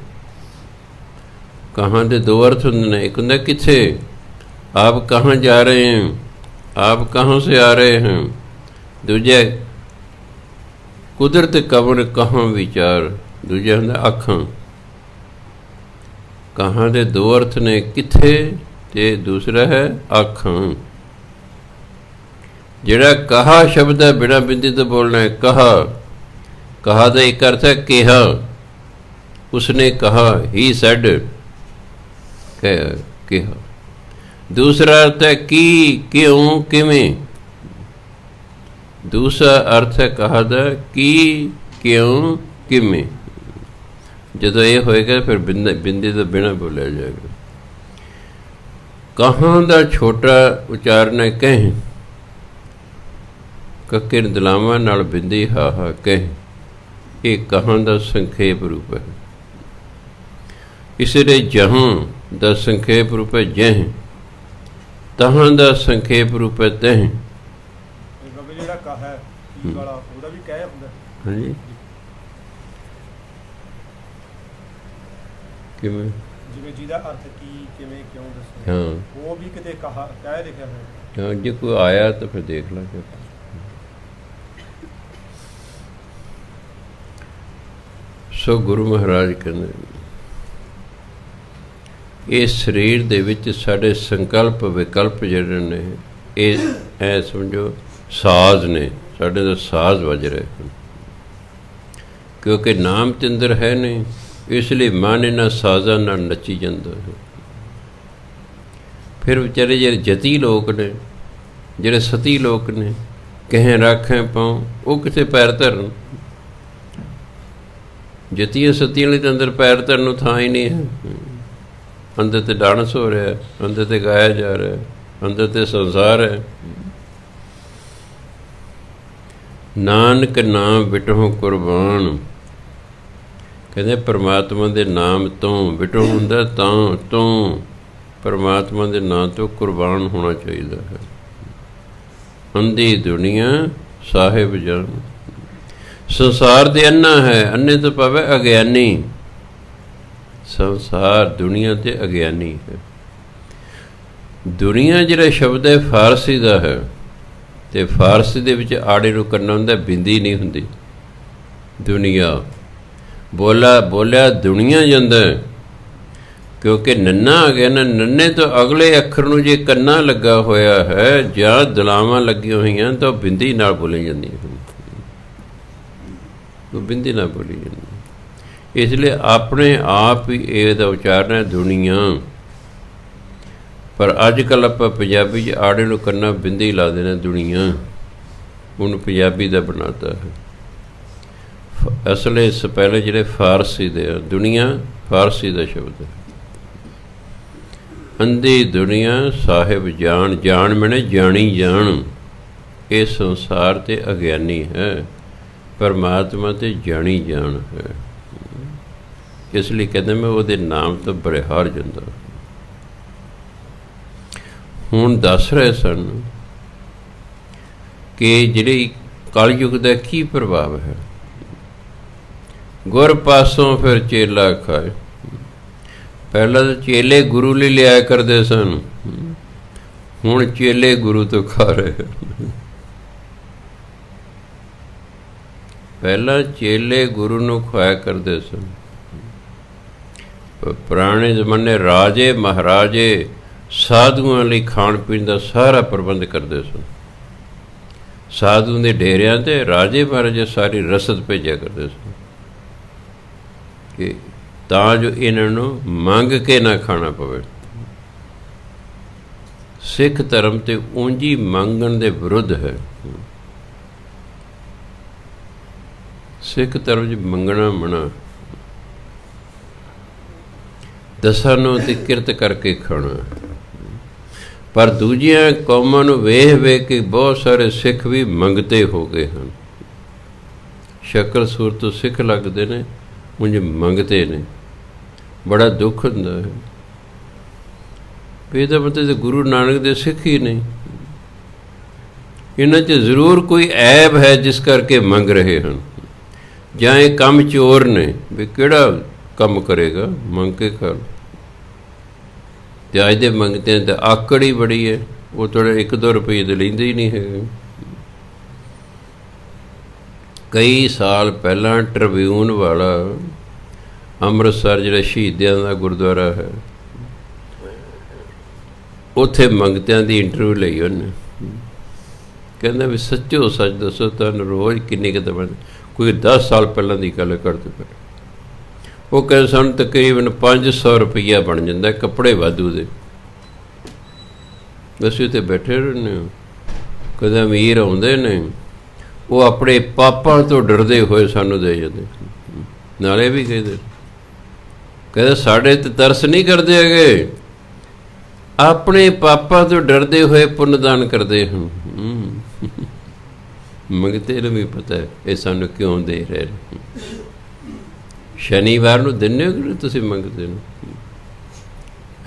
ਕਹਾਂ ਦੇ ਦੋ ਅਰਥ ਹੁੰਦੇ ਨੇ। ਇੱਕ ਹੁੰਦਾ ਕਿੱਥੇ, ਆਪ ਕਹਾਂ ਜਾ ਰਹੇ हैं, ਆਪ ਕਹਾਂ ਸੇ ਆ ਰਹੇ हैं। ਦੂਜਾ ਕੁਦਰਤ ਕਵਨ ਕਹਾਂ ਵਿਚਾਰ। ਦੂਜਾ ਹੁੰਦਾ ਅੱਖਾਂ। ਕਹਾਂ ਦੇ ਦੋ ਅਰਥ ਨੇ, ਕਿੱਥੇ ਤੇ ਦੂਸਰਾ ਹੈ ਅੱਖਾਂ। ਜਿਹੜਾ ਕਹਾ ਸ਼ਬਦ ਹੈ ਬਿਨਾਂ ਬਿੰਦੀ ਤੋਂ ਬੋਲਣਾ ਹੈ ਕਹਾ। ਕਹਾ ਦਾ ਇੱਕ ਅਰਥ ਹੈ ਕਿਹਾ, ਉਸਨੇ ਕਹਾ, ਹੀ ਸੈਡ, ਕਿਹਾ। ਦੂਸਰਾ ਅਰਥ ਹੈ ਕੀ, ਕਿਉਂ, ਕਿਵੇਂ। ਦੂਸਰਾ ਅਰਥ ਹੈ ਕਹਾ ਦਾ ਕੀ, ਕਿਉਂ, ਕਿਵੇਂ। ਜਦੋਂ ਇਹ ਹੋਏਗਾ ਫਿਰ ਬਿੰਦੀ ਤੋਂ ਬਿਨਾਂ ਬੋਲਿਆ ਜਾਏਗਾ। ਕਹਾਂ ਦਾ ਛੋਟਾ ਉਚਾਰਨ ਹੈ ਕਹਿ। ਕੱਕੇ ਦਲਾਵਾਂ ਨਾਲ ਬਿੰਦੀ ਹਾ ਹਾ ਕਹਿ। ਇਹ ਕਹਾਂ ਦਾ ਸੰਖੇਪ ਰੂਪ ਹੈ। ਇਸੇ ਲਈ ਜਹਾਂ ਦਾ ਸੰਖੇਪ ਰੂਪ ਹੈ ਜਹ। ਤਹਾਂ ਦਾ ਸੰਖੇਪ ਰੂਪ ਹੈ ਤਹ। ਜਿਹੜਾ ਕਹਾ ਹੈ ਵਾਲਾ ਉਹਦਾ ਵੀ ਕਹਿ ਹੁੰਦਾ। ਹਾਂਜੀ, ਕਿਵੇਂ? ਜਿਵੇਂ ਜਿਹਦਾ ਅਰਥ ਕੀ, ਕਿਵੇਂ, ਕਿਉਂ ਦੱਸੋ। ਹਾਂ, ਉਹ ਵੀ ਕਿਤੇ ਕਹਾ ਕਹਿ ਲਿਖਿਆ ਹੋਇਆ। ਹਾਂ, ਜੇ ਕੋਈ ਆਇਆ ਤਾਂ ਫਿਰ ਦੇਖ ਲਾਂਗੇ। ਸੋ ਗੁਰੂ ਮਹਾਰਾਜ ਕਹਿੰਦੇ ਇਸ ਸਰੀਰ ਦੇ ਵਿੱਚ ਸਾਡੇ ਸੰਕਲਪ ਵਿਕਲਪ ਜਿਹੜੇ ਨੇ, ਇਹ ਐ ਸਮਝੋ ਸਾਜ਼ ਨੇ। ਸਾਡੇ ਦਾ ਸਾਜ਼ ਵੱਜ ਰਹੇ ਹਨ, ਕਿਉਂਕਿ ਨਾਮ ਤੇ ਅੰਦਰ ਹੈ ਨਹੀਂ। ਇਸ ਲਈ ਮਨ ਇਹਨਾਂ ਸਾਜ਼ਾਂ ਨਾਲ ਨੱਚੀ ਜਾਂਦਾ ਹੈ। ਫਿਰ ਵਿਚਾਰੇ ਜਿਹੜੇ ਜਤੀ ਲੋਕ ਨੇ, ਜਿਹੜੇ ਸਤੀ ਲੋਕ ਨੇ, ਕਹੇ ਰੱਖੇ ਪਾਉ, ਉਹ ਕਿਤੇ ਪੈਰ ਧਰਨ। ਜਤੀਆਂ ਸਤੀਆਂ ਲਈ ਤਾਂ ਅੰਦਰ ਪੈਰ ਧਰਨ ਨੂੰ ਥਾਂ ਹੀ ਨਹੀਂ ਹੈ। ਅੰਦਰ ਤੇ ਡਾਂਸ ਹੋ ਰਿਹਾ, ਅੰਦਰ ਤੇ ਗਾਇਆ ਜਾ ਰਿਹਾ, ਅੰਦਰ ਤੇ ਸੰਸਾਰ ਹੈ। ਨਾਨਕ ਨਾਮ ਵਿਟਹੁ ਕੁਰਬਾਨ। ਕਹਿੰਦੇ ਪਰਮਾਤਮਾ ਦੇ ਨਾਮ ਤੋਂ, ਵਿਟਹੁ ਹੁੰਦਾ ਤਾਂ, ਤੋਂ ਪਰਮਾਤਮਾ ਦੇ ਨਾਮ ਤੋਂ ਕੁਰਬਾਨ ਹੋਣਾ ਚਾਹੀਦਾ ਹੈ। ਅੰਧੀ ਦੁਨੀਆ ਸਾਹਿਬ ਜਾਨ। ਸੰਸਾਰ ਦੇ ਅੰਨਾ ਹੈ, ਅੰਨੇ ਤੋਂ ਪਵੇ ਅਗਿਆਨੀ। ਸੰਸਾਰ ਦੁਨੀਆ ਤੇ ਅਗਿਆਨੀ ਹੈ। ਦੁਨੀਆ ਜਿਹੜਾ ਸ਼ਬਦ ਹੈ ਫਾਰਸੀ ਦਾ ਹੈ, ਅਤੇ ਫਾਰਸੀ ਦੇ ਵਿੱਚ ਆੜੇ ਨੂੰ ਕਰਨਾ ਹੁੰਦਾ, ਬਿੰਦੀ ਨਹੀਂ ਹੁੰਦੀ। ਦੁਨੀਆ ਬੋਲਿਆ ਦੁਨੀਆ ਜਾਂਦਾ, ਕਿਉਂਕਿ ਨੰਨਾ ਆ ਗਿਆ ਨਾ। ਨੰਨੇ ਤੋਂ ਅਗਲੇ ਅੱਖਰ ਨੂੰ ਜੇ ਕੰਨਾ ਲੱਗਾ ਹੋਇਆ ਹੈ ਜਾਂ ਦਲਾਵਾਂ ਲੱਗੀਆਂ ਹੋਈਆਂ ਤਾਂ ਉਹ ਬਿੰਦੀ ਨਾਲ ਬੋਲੀ ਜਾਂਦੀ ਹੈ, ਉਹ ਬਿੰਦੀ ਨਾਲ ਬੋਲੀ ਜਾਂਦੀ। ਇਸ ਲਈ ਆਪਣੇ ਆਪ ਹੀ ਇਹਦਾ ਉਚਾਰਨ ਹੈ ਦੁਨੀਆ। ਪਰ ਅੱਜ ਕੱਲ੍ਹ ਆਪਾਂ ਪੰਜਾਬੀ 'ਚ ਆੜੇ ਨੂੰ ਕੰਨਾ ਬਿੰਦੀ ਲਾ ਦੇਣਾ, ਦੁਨੀਆ ਉਹਨੂੰ ਪੰਜਾਬੀ ਦਾ ਬਣਾਤਾ ਹੈ। ਅਸਲ ਇਸ ਪਹਿਲੇ ਜਿਹੜੇ ਫਾਰਸੀ ਦੇ ਆ, ਦੁਨੀਆ ਫਾਰਸੀ ਦਾ ਸ਼ਬਦ ਹੈ। ਅੰਧੀ ਦੁਨੀਆ ਸਾਹਿਬ ਜਾਣ, ਜਾਣ ਮੈਨੇ ਜਾਣੀ ਜਾਣ। ਇਹ ਸੰਸਾਰ 'ਤੇ ਅਗਿਆਨੀ ਹੈ, ਪਰਮਾਤਮਾ 'ਤੇ ਜਾਣੀ ਜਾਣ ਹੈ। ਇਸ ਲਈ ਕਹਿੰਦੇ ਮੈਂ ਉਹਦੇ ਨਾਮ ਤੋਂ ਬਰਿਹਾਰ ਜਾਂਦਾ। ਹੁਣ ਦੱਸ ਰਹੇ ਸਨ ਕਿ ਜਿਹੜੀ ਕਲਯੁਗ ਦਾ ਕੀ ਪ੍ਰਭਾਵ ਹੈ। ਗੁਰ ਪਾਸੋਂ ਫਿਰ ਚੇਲਾ ਖਾਏ। ਪਹਿਲਾਂ ਤਾਂ ਚੇਲੇ ਗੁਰੂ ਲਈ ਲਿਆਇਆ ਕਰਦੇ ਸਨ, ਹੁਣ ਚੇਲੇ ਗੁਰੂ ਤੋਂ ਖਾ ਰਹੇ। ਪਹਿਲਾਂ ਚੇਲੇ ਗੁਰੂ ਨੂੰ ਖਵਾਇਆ ਕਰਦੇ ਸਨ। ਪੁਰਾਣੇ ਜ਼ਮਾਨੇ ਰਾਜੇ ਮਹਾਰਾਜੇ ਸਾਧੂਆਂ ਲਈ ਖਾਣ ਪੀਣ ਦਾ ਸਾਰਾ ਪ੍ਰਬੰਧ ਕਰਦੇ ਸਨ। ਸਾਧੂ ਦੇ ਡੇਰਿਆਂ 'ਤੇ ਰਾਜੇ ਮਹਾਰਾਜੇ ਸਾਰੀ ਰਸਦ ਭੇਜਿਆ ਕਰਦੇ ਸਨ ਕਿ ਤਾਂ ਜੋ ਇਹਨਾਂ ਨੂੰ ਮੰਗ ਕੇ ਨਾ ਖਾਣਾ ਪਵੇ। ਸਿੱਖ ਧਰਮ 'ਤੇ ਉਂਝੀ ਮੰਗਣ ਦੇ ਵਿਰੁੱਧ ਹੈ। ਸਿੱਖ ਧਰਮ 'ਚ ਮੰਗਣਾ ਮਨਾ, ਦਸਾਂ ਨੂੰ ਤੇ ਕਿਰਤ ਕਰਕੇ ਖਾਣਾ। ਪਰ ਦੂਜੀਆਂ ਕੌਮਾਂ ਨੂੰ ਵੇਖ ਕੇ ਬਹੁਤ ਸਾਰੇ ਸਿੱਖ ਵੀ ਮੰਗਤੇ ਹੋ ਗਏ ਹਨ। ਸ਼ਕਲ ਸੂਰਤ ਤੋਂ ਸਿੱਖ ਲੱਗਦੇ ਨੇ, ਉਂਝ ਮੰਗਤੇ ਨੇ। ਬੜਾ ਦੁੱਖ ਹੁੰਦਾ ਹੈ। ਇਹਦਾ ਮਤਲਬ ਗੁਰੂ ਨਾਨਕ ਦੇ ਸਿੱਖ ਹੀ ਨਹੀਂ। ਇਹਨਾਂ 'ਚ ਜ਼ਰੂਰ ਕੋਈ ਐਬ ਹੈ ਜਿਸ ਕਰਕੇ ਮੰਗ ਰਹੇ ਹਨ, ਜਾਂ ਇਹ ਕੰਮ ਚੋਰ ਨੇ ਵੀ ਕਿਹੜਾ ਕੰਮ ਕਰੇਗਾ, ਮੰਗ ਕੇ ਕਰ। ਅਤੇ ਅੱਜ ਦੇ ਮੰਗਤਿਆਂ ਤਾਂ ਆਕੜ ਹੀ ਬੜੀ ਹੈ। ਉਹ ਥੋੜ੍ਹੇ 1-2 ਰੁਪਏ ਦੇ ਲੈਂਦੇ ਹੀ ਨਹੀਂ ਹੈਗੇ। ਕਈ ਸਾਲ ਪਹਿਲਾਂ ਟ੍ਰਿਬਿਊਨ ਵਾਲਾ ਅੰਮ੍ਰਿਤਸਰ ਜਿਹੜਾ ਸ਼ਹੀਦਾਂ ਦਾ ਗੁਰਦੁਆਰਾ ਹੈ, ਉੱਥੇ ਮੰਗਤਿਆਂ ਦੀ ਇੰਟਰਵਿਊ ਲਈ ਉਹਨੇ। ਕਹਿੰਦਾ ਵੀ ਸੱਚੋ ਸੱਚ ਦੱਸੋ ਤੁਹਾਨੂੰ ਰੋਜ਼ ਕਿੰਨੀ ਕੁ ਬਣ। ਕੋਈ 10 ਸਾਲ ਪਹਿਲਾਂ ਦੀ ਗੱਲ ਕਰਦੇ ਪਏ। ਉਹ ਕਹਿੰਦੇ ਸਾਨੂੰ ਤਕਰੀਬਨ 500 ਰੁਪਈਆ ਬਣ ਜਾਂਦਾ, ਕੱਪੜੇ ਵਾਧੂ ਦੇ। ਅਸੀਂ ਉੱਥੇ ਬੈਠੇ ਰਹਿੰਦੇ ਹਾਂ। ਕਦੇ ਅਮੀਰ ਆਉਂਦੇ ਨੇ, ਉਹ ਆਪਣੇ ਪਾਪਾਂ ਤੋਂ ਡਰਦੇ ਹੋਏ ਸਾਨੂੰ ਦੇ ਜਾਂਦੇ। ਨਾਲੇ ਵੀ ਕਹਿੰਦੇ ਸਾਡੇ ਤੇ ਤਰਸ ਨਹੀਂ ਕਰਦੇ ਹੈਗੇ, ਆਪਣੇ ਪਾਪਾਂ ਤੋਂ ਡਰਦੇ ਹੋਏ ਪੁੰਨਦਾਨ ਕਰਦੇ ਹਨ। ਮੰਗਤੇ ਨੂੰ ਵੀ ਪਤਾ ਹੈ ਇਹ ਸਾਨੂੰ ਕਿਉਂ ਦੇ ਰਹੇ ਨੇ। ਸ਼ਨੀਵਾਰ ਨੂੰ ਦਿੰਦੇ ਹੋ ਕਿ ਤੁਸੀਂ ਮੰਗਦੇ ਹੋ?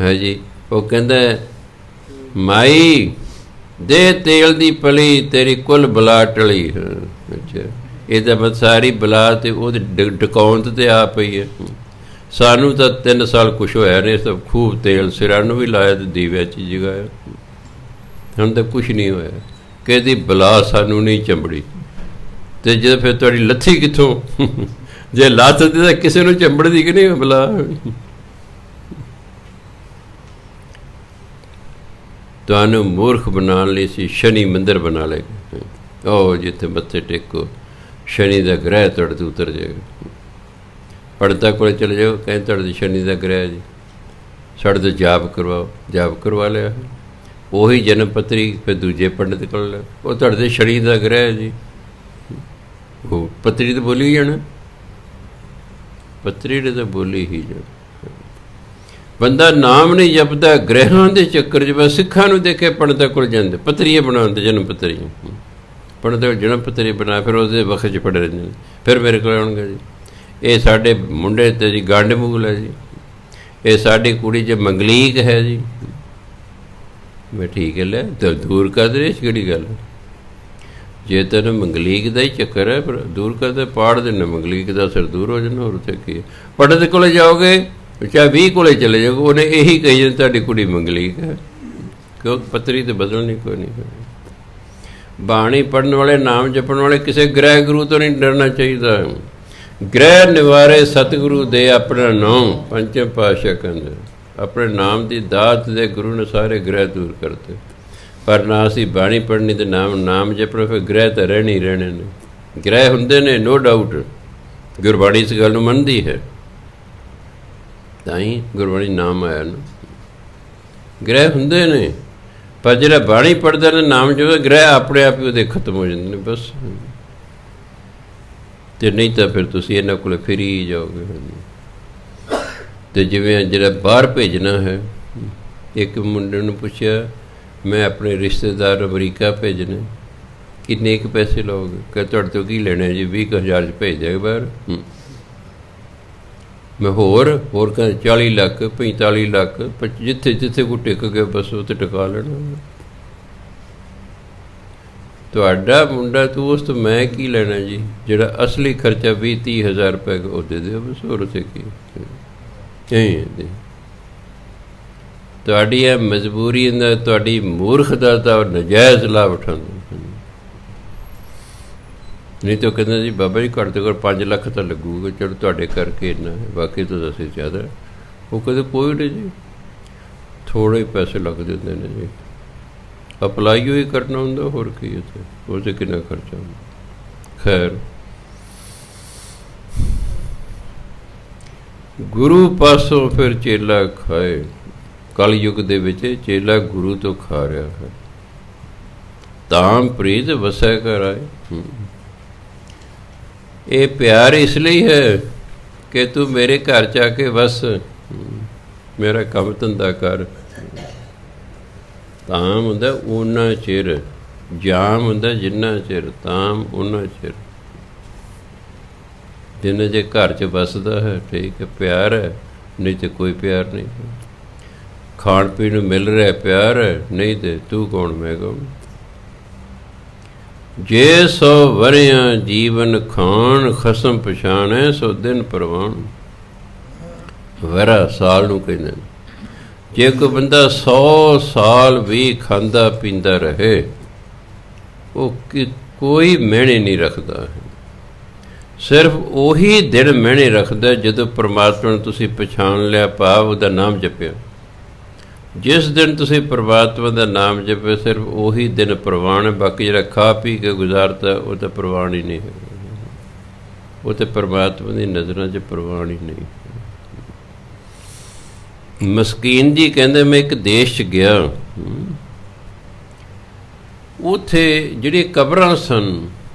ਹੈ ਜੀ। ਉਹ ਕਹਿੰਦਾ ਮਾਈ ਦੇ ਤੇਲ ਦੀ ਪਲੀ ਤੇਰੀ ਕੁੱਲ ਬਲਾ ਟਲੀ। ਅੱਛਾ, ਇਹਦਾ ਮਤਲਬ ਸਾਰੀ ਬਲਾ ਤੇ ਉਹਦੇ ਡਕਾਉਂਤ ਤੇ ਆ ਪਈ ਹੈ। ਸਾਨੂੰ ਤਾਂ 3 ਸਾਲ ਕੁਛ ਹੋਇਆ ਨਹੀਂ, ਸਭ ਖੂਬ ਤੇਲ ਸਿਰਾਂ ਨੂੰ ਵੀ ਲਾਇਆ ਅਤੇ ਦੀਵਿਆਂ 'ਚ ਜਗਾਇਆ। ਹੁਣ ਤਾਂ ਕੁਛ ਨਹੀਂ ਹੋਇਆ। ਕਹਿੰਦੀ ਬਲਾ ਸਾਨੂੰ ਨਹੀਂ ਚੰਬੜੀ। ਅਤੇ ਜਦੋਂ ਫਿਰ ਤੁਹਾਡੀ ਲੱਥੀ ਕਿੱਥੋਂ? ਜੇ ਲੱਥ ਦੀ ਤਾਂ ਕਿਸੇ ਨੂੰ ਚੰਬੜਦੀ ਕਿ ਨਹੀਂ ਬਲਾ। ਤੁਹਾਨੂੰ ਮੂਰਖ ਬਣਾਉਣ ਲਈ ਸੀ ਸ਼ਨੀ ਮੰਦਰ ਬਣਾ ਲਏ। ਉਹ ਜਿੱਥੇ ਮੱਥੇ ਟੇਕੋ ਸ਼ਨੀ ਦਾ ਗ੍ਰਹਿ ਤੁਹਾਡੇ ਤੋਂ ਉਤਰ ਜਾਏਗਾ। ਪੰਡਤਾਂ ਕੋਲ ਚਲੇ ਜਾਓ, ਕਹਿੰਦੇ ਤੁਹਾਡੇ ਸ਼ਨੀ ਦਾ ਗ੍ਰਹਿ ਜੀ, ਸਾਡੇ ਤੋਂ ਜਾਪ ਕਰਵਾਓ। ਜਾਪ ਕਰਵਾ ਲਿਆ, ਉਹੀ ਜਨਮ ਪੱਤਰੀ ਫਿਰ ਦੂਜੇ ਪੰਡਤ ਕੋਲ ਲਿਆ, ਉਹ ਤੁਹਾਡੇ ਤੇ ਸ਼ਨੀ ਦਾ ਗ੍ਰਹਿ ਜੀ। ਉਹ ਪੱਤਰੀ ਤਾਂ ਬੋਲੀ ਜਾਣਾ, ਪੱਤਰੀ ਨੇ ਤਾਂ ਬੋਲੀ ਹੀ ਜਾਣਾ। ਬੰਦਾ ਨਾਮ ਨਹੀਂ ਜਪਦਾ, ਗ੍ਰਹਿਾਂ ਦੇ ਚੱਕਰ 'ਚ। ਬਸ ਸਿੱਖਾਂ ਨੂੰ ਦੇਖੇ ਪੰਡਤਾਂ ਕੋਲ ਜਾਂਦੇ, ਪੱਤਰੀਏ ਬਣਾਉਂਦੇ, ਜਨਮ ਪੱਤਰੀ। ਪੰਡਤ ਜਨਮ ਪੱਤਰੀ ਬਣਾ, ਫਿਰ ਉਹਦੇ ਵਕਤ 'ਚ ਪੜ੍ਹ ਰਹਿੰਦੇ ਨੇ। ਫਿਰ ਮੇਰੇ ਕੋਲ ਆਉਣਗੇ ਜੀ, ਇਹ ਸਾਡੇ ਮੁੰਡੇ 'ਤੇ ਜੀ ਗੰਢ ਮੂਲ ਹੈ ਜੀ, ਇਹ ਸਾਡੀ ਕੁੜੀ 'ਚ ਮੰਗਲੀਕ ਹੈ ਜੀ। ਮੈਂ ਠੀਕ ਹੈ, ਲੈ ਤਾਂ ਦੂਰ ਕਰ ਦੇ, ਕਿਹੜੀ ਗੱਲ ਹੈ? ਜੇ ਤੈਨੂੰ ਮੰਗਲੀਕ ਦਾ ਹੀ ਚੱਕਰ ਹੈ, ਪਰ ਦੂਰ ਕਰਦੇ ਪਾੜ ਦੇਣਾ, ਮੰਗਲੀਕ ਦਾ ਸਿਰ ਦੂਰ ਹੋ ਜਾਣਾ। ਹੋਰ ਉੱਥੇ ਕੀ ਹੈ? ਪੰਡਤ ਕੋਲੇ ਜਾਓਗੇ, ਚਾਹੇ 20 ਕੋਲੇ ਚਲੇ ਜਾਓਗੇ, ਉਹਨੇ ਇਹੀ ਕਹੀ ਜਾਂਦਾ ਤੁਹਾਡੀ ਕੁੜੀ ਮੰਗਲੀਕ ਹੈ। ਕਿਉਂ? ਪੱਤਰੀ ਤਾਂ ਬਦਲਣੀ ਕੋਈ ਨਹੀਂ। ਬਾਣੀ ਪੜ੍ਹਨ ਵਾਲੇ, ਨਾਮ ਜਪਣ ਵਾਲੇ ਕਿਸੇ ਗ੍ਰਹਿ ਗੁਰੂ ਤੋਂ ਨਹੀਂ ਡਰਨਾ ਚਾਹੀਦਾ। ਗ੍ਰਹਿ ਨਿਵਾਰੇ ਸਤਿਗੁਰੂ ਦੇ ਆਪਣਾ ਨਾਮ। ਪੰਚਮ ਪਾਤਸ਼ਾਹ ਕਹਿੰਦੇ ਆਪਣੇ ਨਾਮ ਦੀ ਦਾਤ ਦੇ ਗੁਰੂ ਨੇ ਸਾਰੇ ਗ੍ਰਹਿ ਦੂਰ ਕਰਤੇ। ਪਰ ਨਾ ਅਸੀਂ ਬਾਣੀ ਪੜ੍ਹਨੀ ਤੇ ਨਾਮ ਜਪਣਾ, ਫਿਰ ਗ੍ਰਹਿ ਤਾਂ ਰਹਿਣੇ ਨੇ। ਗ੍ਰਹਿ ਹੁੰਦੇ ਨੇ, ਨੋ ਡਾਊਟ, ਗੁਰਬਾਣੀ ਇਸ ਗੱਲ ਨੂੰ ਮੰਨਦੀ ਹੈ, ਤਾਂ ਹੀ ਗੁਰਬਾਣੀ ਨਾਮ ਆਇਆ ਨਾ। ਗ੍ਰਹਿ ਹੁੰਦੇ ਨੇ, ਪਰ ਜਿਹੜਾ ਬਾਣੀ ਪੜ੍ਹਦਾ ਨੇ ਨਾਮ ਜੋ ਗ੍ਰਹਿ ਆਪਣੇ ਆਪ ਹੀ ਉਹਦੇ ਖਤਮ ਹੋ ਜਾਂਦੇ ਨੇ ਬਸ। ਅਤੇ ਨਹੀਂ ਤਾਂ ਫਿਰ ਤੁਸੀਂ ਇਹਨਾਂ ਕੋਲ ਫਿਰੀ ਜਾਓਗੇ। ਅਤੇ ਜਿਵੇਂ ਜਿਹੜਾ ਬਾਹਰ ਭੇਜਣਾ ਹੈ, ਇੱਕ ਮੁੰਡੇ ਨੂੰ ਪੁੱਛਿਆ ਮੈਂ ਆਪਣੇ ਰਿਸ਼ਤੇਦਾਰ ਅਮਰੀਕਾ ਭੇਜਣੇ, ਕਿੰਨੇ ਕੁ ਪੈਸੇ ਲਓਗੇ? ਕਿ ਤੁਹਾਡੇ ਤੋਂ ਕੀ ਲੈਣਾ ਜੀ, 20,000 'ਚ ਭੇਜ ਦਿਆਂਗੇ ਬਾਹਰ। ਮੈਂ ਹੋਰ ਕਹਿੰਦੇ 40 ਲੱਖ 45 ਲੱਖ, ਜਿੱਥੇ ਕੋਈ ਟਿਕ ਗਿਆ ਬਸ ਉੱਥੇ ਟਿਕਾ ਲੈਣਾ। ਤੁਹਾਡਾ ਮੁੰਡਾ ਤੂੰ ਉਸ ਤੋਂ ਮੈਂ ਕੀ ਲੈਣਾ ਜੀ? ਜਿਹੜਾ ਅਸਲੀ ਖਰਚਾ 20-30 ਹਜ਼ਾਰ ਰੁਪਏ ਉਹ ਦੇ ਦਿਓ ਬਸ, ਹੋਰ ਉੱਥੇ ਕੀ। ਤੁਹਾਡੀ ਇਹ ਮਜਬੂਰੀ ਦਾ, ਤੁਹਾਡੀ ਮੂਰਖਤਾ ਦਾ ਨਜਾਇਜ਼ ਲਾਭ ਉਠਾਉਂਦੇ। ਨਹੀਂ ਤਾਂ ਕਹਿੰਦਾ ਜੀ ਬਾਬਾ ਜੀ ਘੱਟ ਤੋਂ ਘੱਟ 5 ਲੱਖ ਤਾਂ ਲੱਗੂਗਾ, ਚਲੋ ਤੁਹਾਡੇ ਕਰਕੇ ਇੰਨਾ ਹੈ, ਬਾਕੀ ਤਾਂ ਅਸੀਂ ਜ਼ਿਆਦਾ। ਉਹ ਕਹਿੰਦੇ ਕੋਈ ਨਹੀਂ ਜੀ, ਥੋੜ੍ਹੇ ਪੈਸੇ ਲੱਗਦੇ ਹੁੰਦੇ ਨੇ ਜੀ, ਅਪਲਾਈ ਹੀ ਕਰਨਾ ਹੁੰਦਾ, ਹੋਰ ਕੀ ਉੱਥੇ ਉਹ 'ਤੇ ਕਿੰਨਾ ਖਰਚਾ ਹੁੰਦਾ। ਖੈਰ, ਗੁਰੂ ਪਾਸੋਂ ਫਿਰ ਚੇਲਾ ਖਾਏ। ਕਲਯੁੱਗ ਦੇ ਵਿੱਚ ਚੇਲਾ ਗੁਰੂ ਤੋਂ ਖਾ ਰਿਹਾ ਹੈ। ਤਾਮ ਪ੍ਰੀਤ ਵਸੈ ਘਰ ਆਏ। ਇਹ ਪਿਆਰ ਇਸ ਲਈ ਹੈ ਕਿ ਤੂੰ ਮੇਰੇ ਘਰ 'ਚ ਆ ਕੇ ਬਸ, ਮੇਰਾ ਕੰਮ ਧੰਦਾ ਕਰ। ਤਾਮ ਹੁੰਦਾ ਓਨਾ ਚਿਰ, ਜਾਮ ਹੁੰਦਾ ਜਿੰਨਾ ਚਿਰ, ਤਾਮ ਓਨਾ ਚਿਰ ਜਿੰਨੇ ਜੇ ਘਰ 'ਚ ਵਸਦਾ ਹੈ। ਠੀਕ ਹੈ, ਪਿਆਰ ਹੈ, ਨਹੀਂ ਤਾਂ ਕੋਈ ਪਿਆਰ ਨਹੀਂ। ਖਾਣ ਪੀਣ ਨੂੰ ਮਿਲ ਰਿਹਾ ਪਿਆਰ ਹੈ, ਨਹੀਂ ਤੇ ਤੂੰ ਕੌਣ ਮੈਂ ਕੌਣ। ਜੇ 100 ਵਰਿਆਂ ਜੀਵਨ ਖਾਣ, ਖਸਮ ਪਛਾਣੈ ਸੋ ਦਿਨ ਪ੍ਰਵਾਨ। ਵਰਾ ਸਾਲ ਨੂੰ ਕਹਿੰਦੇ ਨੇ। ਜੇ ਕੋਈ ਬੰਦਾ 100 ਸਾਲ ਵੀ ਖਾਂਦਾ ਪੀਂਦਾ ਰਹੇ, ਉਹ ਕੋਈ ਮਿਹਣੇ ਨਹੀਂ ਰੱਖਦਾ ਹੈ। ਸਿਰਫ ਉਹੀ ਦਿਨ ਮਿਹਣੇ ਰੱਖਦਾ ਜਦੋਂ ਪਰਮਾਤਮਾ ਨੂੰ ਤੁਸੀਂ ਪਛਾਣ ਲਿਆ, ਭਾਵ ਉਹਦਾ ਨਾਮ ਜਪਿਆ। ਜਿਸ ਦਿਨ ਤੁਸੀਂ ਪਰਮਾਤਮਾ ਦਾ ਨਾਮ ਜਪਿਆ, ਸਿਰਫ ਉਹੀ ਦਿਨ ਪ੍ਰਵਾਨ ਹੈ। ਬਾਕੀ ਜਿਹੜਾ ਖਾ ਪੀ ਕੇ ਗੁਜ਼ਾਰਤਾ ਉਹ ਤਾਂ ਪ੍ਰਵਾਨ ਹੀ ਨਹੀਂ ਹੈ, ਉਹ ਤਾਂ ਪਰਮਾਤਮਾ ਦੀ ਨਜ਼ਰਾਂ 'ਚ ਪ੍ਰਵਾਨ ਹੀ ਨਹੀਂ। ਮਸਕੀਨ ਜੀ ਕਹਿੰਦੇ ਮੈਂ ਇੱਕ ਦੇਸ਼ 'ਚ ਗਿਆ, ਉੱਥੇ ਜਿਹੜੀਆਂ ਕਬਰਾਂ ਸਨ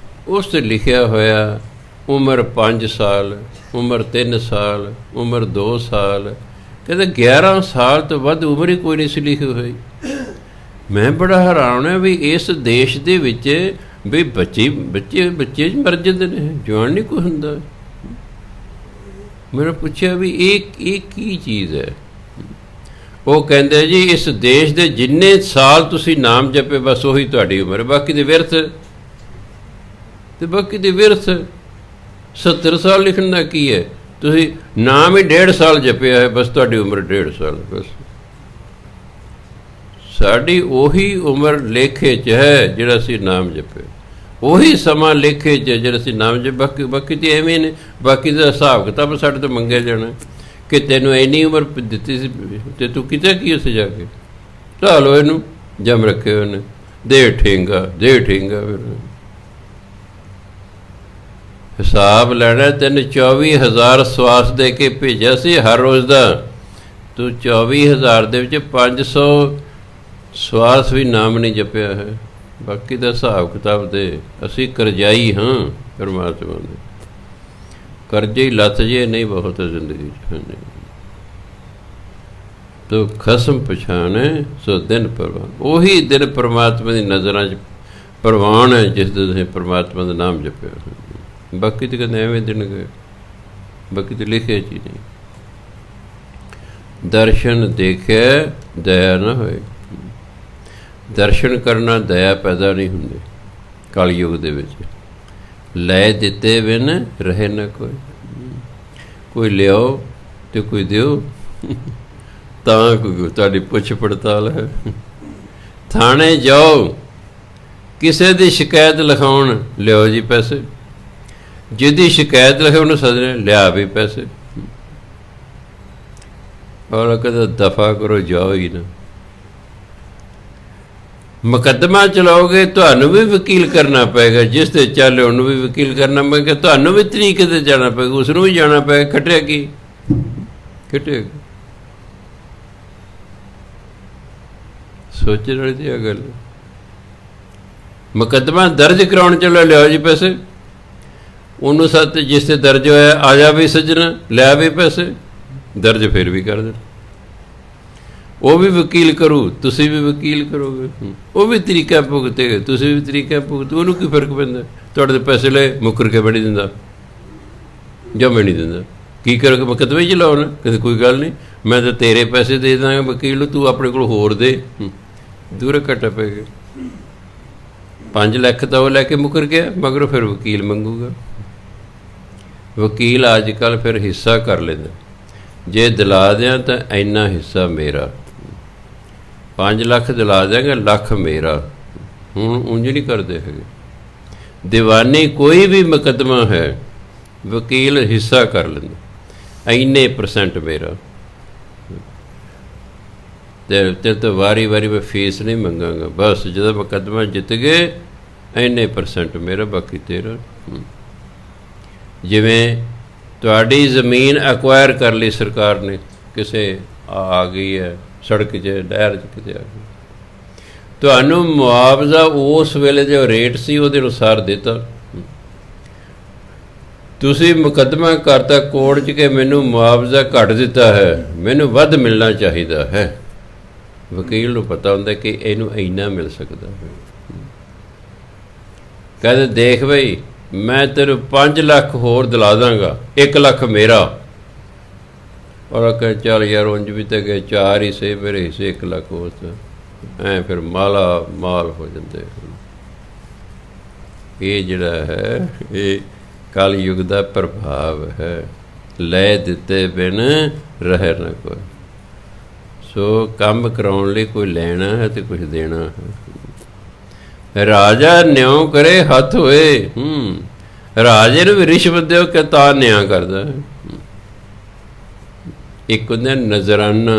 ਉਸ 'ਤੇ ਲਿਖਿਆ ਹੋਇਆ ਉਮਰ 5 ਸਾਲ, ਉਮਰ 3 ਸਾਲ, ਉਮਰ 2 ਸਾਲ। ਕਹਿੰਦੇ 11 ਸਾਲ ਤੋਂ ਵੱਧ ਉਮਰ ਹੀ ਕੋਈ ਨਹੀਂ ਸੀ ਲਿਖੀ ਹੋਈ। ਮੈਂ ਬੜਾ ਹੈਰਾਨ ਹਾਂ ਵੀ ਇਸ ਦੇਸ਼ ਦੇ ਵਿੱਚ ਵੀ ਬੱਚੇ ਮਰ ਜਾਂਦੇ ਨੇ, ਜਵਾਨ ਨਹੀਂ ਕੋਈ ਹੁੰਦਾ। ਮੈਨੂੰ ਪੁੱਛਿਆ ਵੀ ਇਹ ਕੀ ਚੀਜ਼ ਹੈ? ਉਹ ਕਹਿੰਦੇ ਜੀ ਇਸ ਦੇਸ਼ ਦੇ ਜਿੰਨੇ ਸਾਲ ਤੁਸੀਂ ਨਾਮ ਜਪੇ ਬਸ ਉਹੀ ਤੁਹਾਡੀ ਉਮਰ, ਬਾਕੀ ਦੇ ਵਿਰਥ। ਅਤੇ ਬਾਕੀ ਦੇ ਵਿਰਥ 70 ਸਾਲ ਲਿਖਣ ਦਾ ਕੀ ਹੈ? ਤੁਸੀਂ ਨਾਮ ਹੀ 1.5 ਸਾਲ ਜਪਿਆ ਹੈ, ਬਸ ਤੁਹਾਡੀ ਉਮਰ 1.5 ਸਾਲ। ਬਸ ਸਾਡੀ ਉਹੀ ਉਮਰ ਲੇਖੇ 'ਚ ਹੈ ਜਿਹੜਾ ਅਸੀਂ ਨਾਮ ਜਪੇ, ਉਹੀ ਸਮਾਂ ਲੇਖੇ 'ਚ ਜਿਹੜਾ ਅਸੀਂ ਨਾਮ ਜਪੇ। ਬਾਕੀ ਤਾਂ ਐਵੇਂ ਨੇ, ਬਾਕੀ ਦਾ ਹਿਸਾਬ ਕਿਤਾਬ ਸਾਡੇ ਤੋਂ ਮੰਗਿਆ ਜਾਣਾ ਕਿ ਤੈਨੂੰ ਇੰਨੀ ਉਮਰ ਦਿੱਤੀ ਸੀ ਅਤੇ ਤੂੰ ਕਿਤੇ ਕੀ ਉੱਥੇ ਜਾ ਕੇ ਢਾਹ ਲਓ ਇਹਨੂੰ, ਜਮ ਰੱਖੇ ਹੋਏ ਨੇ, ਦੇ ਠੇਂਗਾ। ਫਿਰ ਹਿਸਾਬ ਲੈਣਾ। ਤੈਨੂੰ 24,000 ਸਵਾਸ ਦੇ ਕੇ ਭੇਜਿਆ ਸੀ ਹਰ ਰੋਜ਼ ਦਾ, ਤੂੰ 24,000 ਦੇ ਵਿੱਚ 500 ਸਵਾਸ ਵੀ ਨਾਮ ਨਹੀਂ ਜਪਿਆ ਹੈ। ਬਾਕੀ ਦਾ ਹਿਸਾਬ ਕਿਤਾਬ ਦੇ। ਅਸੀਂ ਕਰਜ਼ਾਈ ਹਾਂ ਪਰਮਾਤਮਾ ਦੇ, ਕਰਜ਼ੇ ਹੀ ਲੱਥ ਜੇ ਨਹੀਂ ਬਹੁਤ ਹੈ ਜ਼ਿੰਦਗੀ 'ਚ। ਹਾਂਜੀ, ਤੋ ਖਸਮ ਪਛਾਣੈ ਸੋ ਦਿਨ ਪ੍ਰਵਾਨ। ਉਹੀ ਦਿਨ ਪਰਮਾਤਮਾ ਦੀ ਨਜ਼ਰਾਂ 'ਚ ਪ੍ਰਵਾਨ ਹੈ ਜਿਸ ਦੇ ਤੁਸੀਂ ਪਰਮਾਤਮਾ ਦਾ ਨਾਮ ਜਪਿਆ। ਬਾਕੀ ਤਾਂ ਕਹਿੰਦੇ ਐਵੇਂ ਦਿਨ ਗਏ, ਬਾਕੀ ਤਾਂ ਲਿਖਿਆ ਜੀ ਨਹੀਂ। ਦਰਸ਼ਨ ਦੇਖਿਆ ਦਇਆ ਨਾ ਹੋਏ। ਦਰਸ਼ਨ ਕਰਨਾ ਦਇਆ ਪੈਦਾ ਨਹੀਂ ਹੁੰਦੀ ਕਲਯੁੱਗ ਦੇ ਵਿੱਚ। ਲੈ ਦਿੱਤੇ ਬਿਨ ਰਹੇ ਨਾ ਕੋਈ ਲਿਆਓ ਅਤੇ ਕੋਈ ਦਿਓ ਤਾਂ ਕੋਈ ਤੁਹਾਡੀ ਪੁੱਛ ਪੜਤਾਲ ਹੈ। ਥਾਣੇ ਜਾਓ ਕਿਸੇ ਦੀ ਸ਼ਿਕਾਇਤ ਲਿਖਾਉਣ, ਲਿਆਓ ਜੀ ਪੈਸੇ। ਜਿਹਦੀ ਸ਼ਿਕਾਇਤ ਲਿਖੇ ਉਹਨੂੰ ਸੱਦਣੇ, ਲਿਆ ਵੀ ਪੈਸੇ। ਔਰ ਕਹਿੰਦਾ ਦਫਾ ਕਰੋ, ਜਾਓ ਹੀ ਨਾ। ਮੁਕੱਦਮਾ ਚਲਾਓਗੇ ਤੁਹਾਨੂੰ ਵੀ ਵਕੀਲ ਕਰਨਾ ਪਏਗਾ, ਜਿਸ ਤੇ ਚੱਲੇ ਉਹਨੂੰ ਵੀ ਵਕੀਲ ਕਰਨਾ ਪਏਗਾ, ਤੁਹਾਨੂੰ ਵੀ ਤਰੀਕੇ ਤੇ ਜਾਣਾ ਪਏਗਾ, ਉਸ ਨੂੰ ਵੀ ਜਾਣਾ ਪਏਗਾ। ਖਟਿਆ ਕੀ ਖਟਿਆ? ਸੋਚਣ ਵਾਲੀ ਦੀ ਇਹ ਗੱਲ। ਮੁਕੱਦਮਾ ਦਰਜ ਕਰਾਉਣ ਚਲੋ, ਲਿਆਓ ਜੀ ਪੈਸੇ। ਉਹਨੂੰ ਸੱਤ ਜਿਸ ਤੇ ਦਰਜ ਹੋਇਆ, ਆ ਜਾ ਵੀ ਸੱਜਣਾ, ਲਿਆ ਵੀ ਪੈਸੇ। ਦਰਜ ਫਿਰ ਵੀ ਕਰ ਦੇਣ, ਉਹ ਵੀ ਵਕੀਲ ਕਰੂ, ਤੁਸੀਂ ਵੀ ਵਕੀਲ ਕਰੋਗੇ। ਉਹ ਵੀ ਤਰੀਕਾ ਭੁਗਤੇਗਾ, ਤੁਸੀਂ ਵੀ ਤਰੀਕਾ ਭੁਗਤ। ਉਹਨੂੰ ਕੀ ਫਰਕ ਪੈਂਦਾ? ਤੁਹਾਡੇ ਤੋਂ ਪੈਸੇ ਲੈ, ਮੁੱਕਰ ਕੇ ਬੜੀ ਦਿੰਦਾ ਜਾਂ ਮੈਂ ਨਹੀਂ ਦਿੰਦਾ, ਕੀ ਕਰੋਗੇ? ਮੁਕੱਦਮੇ ਹੀ ਲਾਓ ਨਾ। ਕਹਿੰਦੇ ਕੋਈ ਗੱਲ ਨਹੀਂ, ਮੈਂ ਤਾਂ ਤੇਰੇ ਪੈਸੇ ਦੇ ਦਾਂਗਾ ਵਕੀਲ ਨੂੰ, ਤੂੰ ਆਪਣੇ ਕੋਲ ਹੋਰ ਦੇ। ਦੂਰੇ ਘਟਾ ਪੈ ਗਿਆ। 5 ਲੱਖ ਤਾਂ ਉਹ ਲੈ ਕੇ ਮੁੱਕਰ ਗਿਆ, ਮਗਰੋਂ ਫਿਰ ਵਕੀਲ ਮੰਗੂਗਾ। ਵਕੀਲ ਅੱਜ ਕੱਲ੍ਹ ਫਿਰ ਹਿੱਸਾ ਕਰ ਲੈਂਦਾ, ਜੇ ਦਿਲਾ ਦਿਆਂ ਤਾਂ ਇੰਨਾ ਹਿੱਸਾ ਮੇਰਾ, 5 ਲੱਖ ਦਿਲਾ ਦਿਆਂਗਾ, ਲੱਖ ਮੇਰਾ। ਹੁਣ ਉਂਝ ਨਹੀਂ ਕਰਦੇ ਹੈਗੇ। ਦੀਵਾਨੀ ਕੋਈ ਵੀ ਮੁਕੱਦਮਾ ਹੈ, ਵਕੀਲ ਹਿੱਸਾ ਕਰ ਲੈਂਦਾ, ਇੰਨੇ % ਮੇਰਾ। ਤੇ ਤਾਂ ਵਾਰੀ ਵਾਰੀ ਮੈਂ ਫੀਸ ਨਹੀਂ ਮੰਗਾਂਗਾ, ਬਸ ਜਦੋਂ ਮੁਕੱਦਮਾ ਜਿੱਤ ਗਏ ਇੰਨੇ % ਮੇਰਾ, ਬਾਕੀ ਤੇਰਾ। ਜਿਵੇਂ ਤੁਹਾਡੀ ਜ਼ਮੀਨ ਐਕਵਾਇਰ ਕਰ ਲਈ ਸਰਕਾਰ ਨੇ, ਕਿਸੇ ਆ ਗਈ ਹੈ ਸੜਕ 'ਚ, ਨਹਿਰ 'ਚ ਕਿਤੇ ਆ ਗਈ, ਤੁਹਾਨੂੰ ਮੁਆਵਜ਼ਾ ਉਸ ਵੇਲੇ ਜੋ ਰੇਟ ਸੀ ਉਹਦੇ ਅਨੁਸਾਰ ਦਿੱਤਾ। ਤੁਸੀਂ ਮੁਕੱਦਮਾ ਕਰਤਾ ਕੋਰਟ 'ਚ ਕਿ ਮੈਨੂੰ ਮੁਆਵਜ਼ਾ ਘੱਟ ਦਿੱਤਾ ਹੈ, ਮੈਨੂੰ ਵੱਧ ਮਿਲਣਾ ਚਾਹੀਦਾ ਹੈ। ਵਕੀਲ ਨੂੰ ਪਤਾ ਹੁੰਦਾ ਕਿ ਇਹਨੂੰ ਇੰਨਾ ਮਿਲ ਸਕਦਾ। ਕਹਿੰਦੇ ਦੇਖ ਬਈ, ਮੈਂ ਤੈਨੂੰ 5 ਲੱਖ ਹੋਰ ਦਿਲਾ ਦਾਂਗਾ, 1 ਲੱਖ ਮੇਰਾ। ਔਰ ਕਹਿੰਦੇ ਚੱਲ ਯਾਰ ਉਂਝ ਵੀ ਤਾਂ ਗਏ 4 ਹੀ ਸੇ, ਮੇਰੇ ਹਿੱਸੇ 1 ਲੱਖ ਹੋਰ। ਐਂ ਫਿਰ ਮਾਲਾ ਮਾਲ ਹੋ ਜਾਂਦੇ। ਇਹ ਜਿਹੜਾ ਹੈ ਇਹ ਕਲਯੁਗ ਦਾ ਪ੍ਰਭਾਵ ਹੈ। ਲੈ ਦਿੱਤੇ ਬਿਨ ਰਹਿ ਨਾ ਕੋਈ। ਸੋ ਕੰਮ ਕਰਾਉਣ ਲਈ ਕੋਈ ਲੈਣਾ ਹੈ ਤੇ ਕੁਛ ਦੇਣਾ ਹੈ। ਰਾਜਾ ਨਿਉ ਕਰੇ ਹੱਥ ਹੋਏ। ਰਾਜੇ ਨੂੰ ਵੀ ਰਿਸ਼ਵਤ ਦਿਓ ਕਿ ਤਾਂ ਨਿਆਂ ਕਰਦਾ। ਇੱਕ ਹੁੰਦਾ ਨਜ਼ਰਾਨਾ,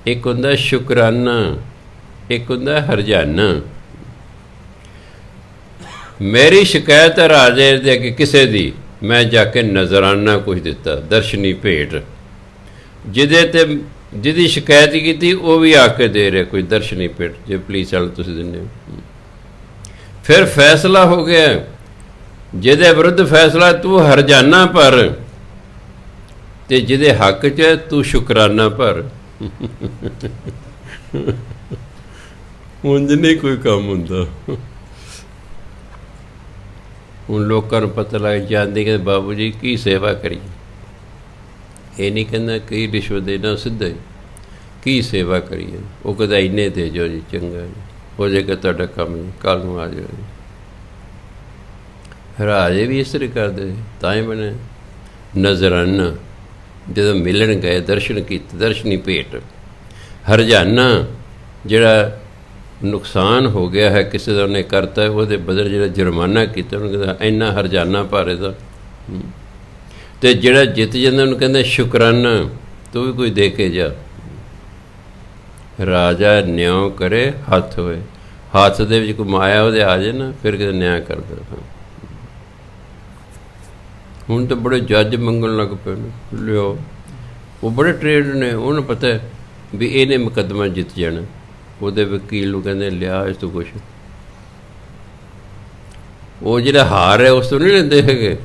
ਇੱਕ ਹੁੰਦਾ ਸ਼ੁਕਰਾਨਾ, ਇੱਕ ਹੁੰਦਾ ਹਰਜਾਨਾ। ਮੇਰੀ ਸ਼ਿਕਾਇਤ ਹੈ ਰਾਜੇ ਦੇ ਅੱਗੇ ਕਿਸੇ ਦੀ, ਮੈਂ ਜਾ ਕੇ ਨਜ਼ਰਾਨਾ ਕੁਛ ਦਿੱਤਾ, ਦਰਸ਼ਨੀ ਭੇਟ। ਜਿਹਦੀ ਸ਼ਿਕਾਇਤ ਕੀਤੀ ਉਹ ਵੀ ਆ ਕੇ ਦੇ ਰਿਹਾ ਕੋਈ ਦਰਸ਼ਨੀ ਭੇਟ, ਜੇ ਪੁਲਿਸ ਵਾਲੇ ਤੁਸੀਂ ਦਿੰਦੇ ਹੋ। ਫਿਰ ਫੈਸਲਾ ਹੋ ਗਿਆ, ਜਿਹਦੇ ਵਿਰੁੱਧ ਫੈਸਲਾ ਤੂੰ ਹਰਜਾਨਾ ਭਰ, ਤੇ ਜਿਹਦੇ ਹੱਕ 'ਚ ਤੂੰ ਸ਼ੁਕਰਾਨਾ ਭਰ। ਉਂਝ ਨਹੀਂ ਕੋਈ ਕੰਮ ਹੁੰਦਾ। ਹੁਣ ਲੋਕਾਂ ਨੂੰ ਪਤਾ ਲੱਗ ਜਾਂਦੀ ਕਿ ਬਾਬੂ ਜੀ ਕੀ ਸੇਵਾ ਕਰੀਏ। ਇਹ ਨਹੀਂ ਕਹਿੰਦਾ ਕਈ ਰਿਸ਼ਵਤ ਦੇਣਾ, ਸਿੱਧਾ ਹੀ ਕੀ ਸੇਵਾ ਕਰੀਏ। ਉਹ ਕਹਿੰਦਾ ਇੰਨੇ ਦੇ ਜਾਓ ਜੀ, ਚੰਗਾ ਜੀ, ਹੋ ਜਾਏਗਾ ਤੁਹਾਡਾ ਕੰਮ ਜੀ, ਕੱਲ੍ਹ ਨੂੰ ਆ ਜਾਓ ਜੀ। ਰਾਜੇ ਵੀ ਇਸ ਤਰ੍ਹਾਂ ਕਰਦੇ, ਤਾਂ ਹੀ ਬਣੇ ਨਜ਼ਰਾਨਾ। ਜਦੋਂ ਮਿਲਣ ਗਏ, ਦਰਸ਼ਨ ਕੀਤੇ, ਦਰਸ਼ਨੀ ਭੇਟ। ਹਰਜਾਨਾ, ਜਿਹੜਾ ਨੁਕਸਾਨ ਹੋ ਗਿਆ ਹੈ ਕਿਸੇ ਦਾ, ਉਹਨੇ ਕਰਤਾ, ਉਹਦੇ ਬਦਲੇ ਜਿਹੜਾ ਜੁਰਮਾਨਾ ਕੀਤਾ ਉਹਨੂੰ ਕਹਿੰਦਾ ਇੰਨਾ ਹਰਜਾਨਾ ਭਾਰੇ ਦਾ। ਅਤੇ ਜਿਹੜਾ ਜਿੱਤ ਜਾਂਦਾ ਉਹਨੂੰ ਕਹਿੰਦਾ ਸ਼ੁਕਰਾਨਾ, ਤੂੰ ਵੀ ਕੋਈ ਦੇ ਕੇ ਜਾ। ਰਾਜਾ ਨਿਉ ਕਰੇ ਹੱਥ ਹੋਏ। ਹੱਥ ਦੇ ਵਿੱਚ ਕੋਈ ਮਾਇਆ ਉਹਦੇ ਆ ਜਾਏ ਨਾ, ਫਿਰ ਕਿਤੇ ਨਿਆਂ ਕਰਦਾ। ਹੁਣ ਤਾਂ ਬੜੇ ਜੱਜ ਮੰਗਣ ਲੱਗ ਪਏ ਨੇ, ਲਿਓ। ਉਹ ਬੜੇ ਟ੍ਰੇਨਡ ਨੇ, ਉਹਨੂੰ ਪਤਾ ਵੀ ਇਹਨੇ ਮੁਕੱਦਮਾ ਜਿੱਤ ਜਾਣਾ। ਉਹਦੇ ਵਕੀਲ ਨੂੰ ਕਹਿੰਦੇ ਲਿਆ ਇਸ ਤੋਂ ਕੁਛ। ਉਹ ਜਿਹੜਾ ਹਾਰ ਹੈ ਉਸ ਤੋਂ ਨਹੀਂ ਲੈਂਦੇ ਹੈਗੇ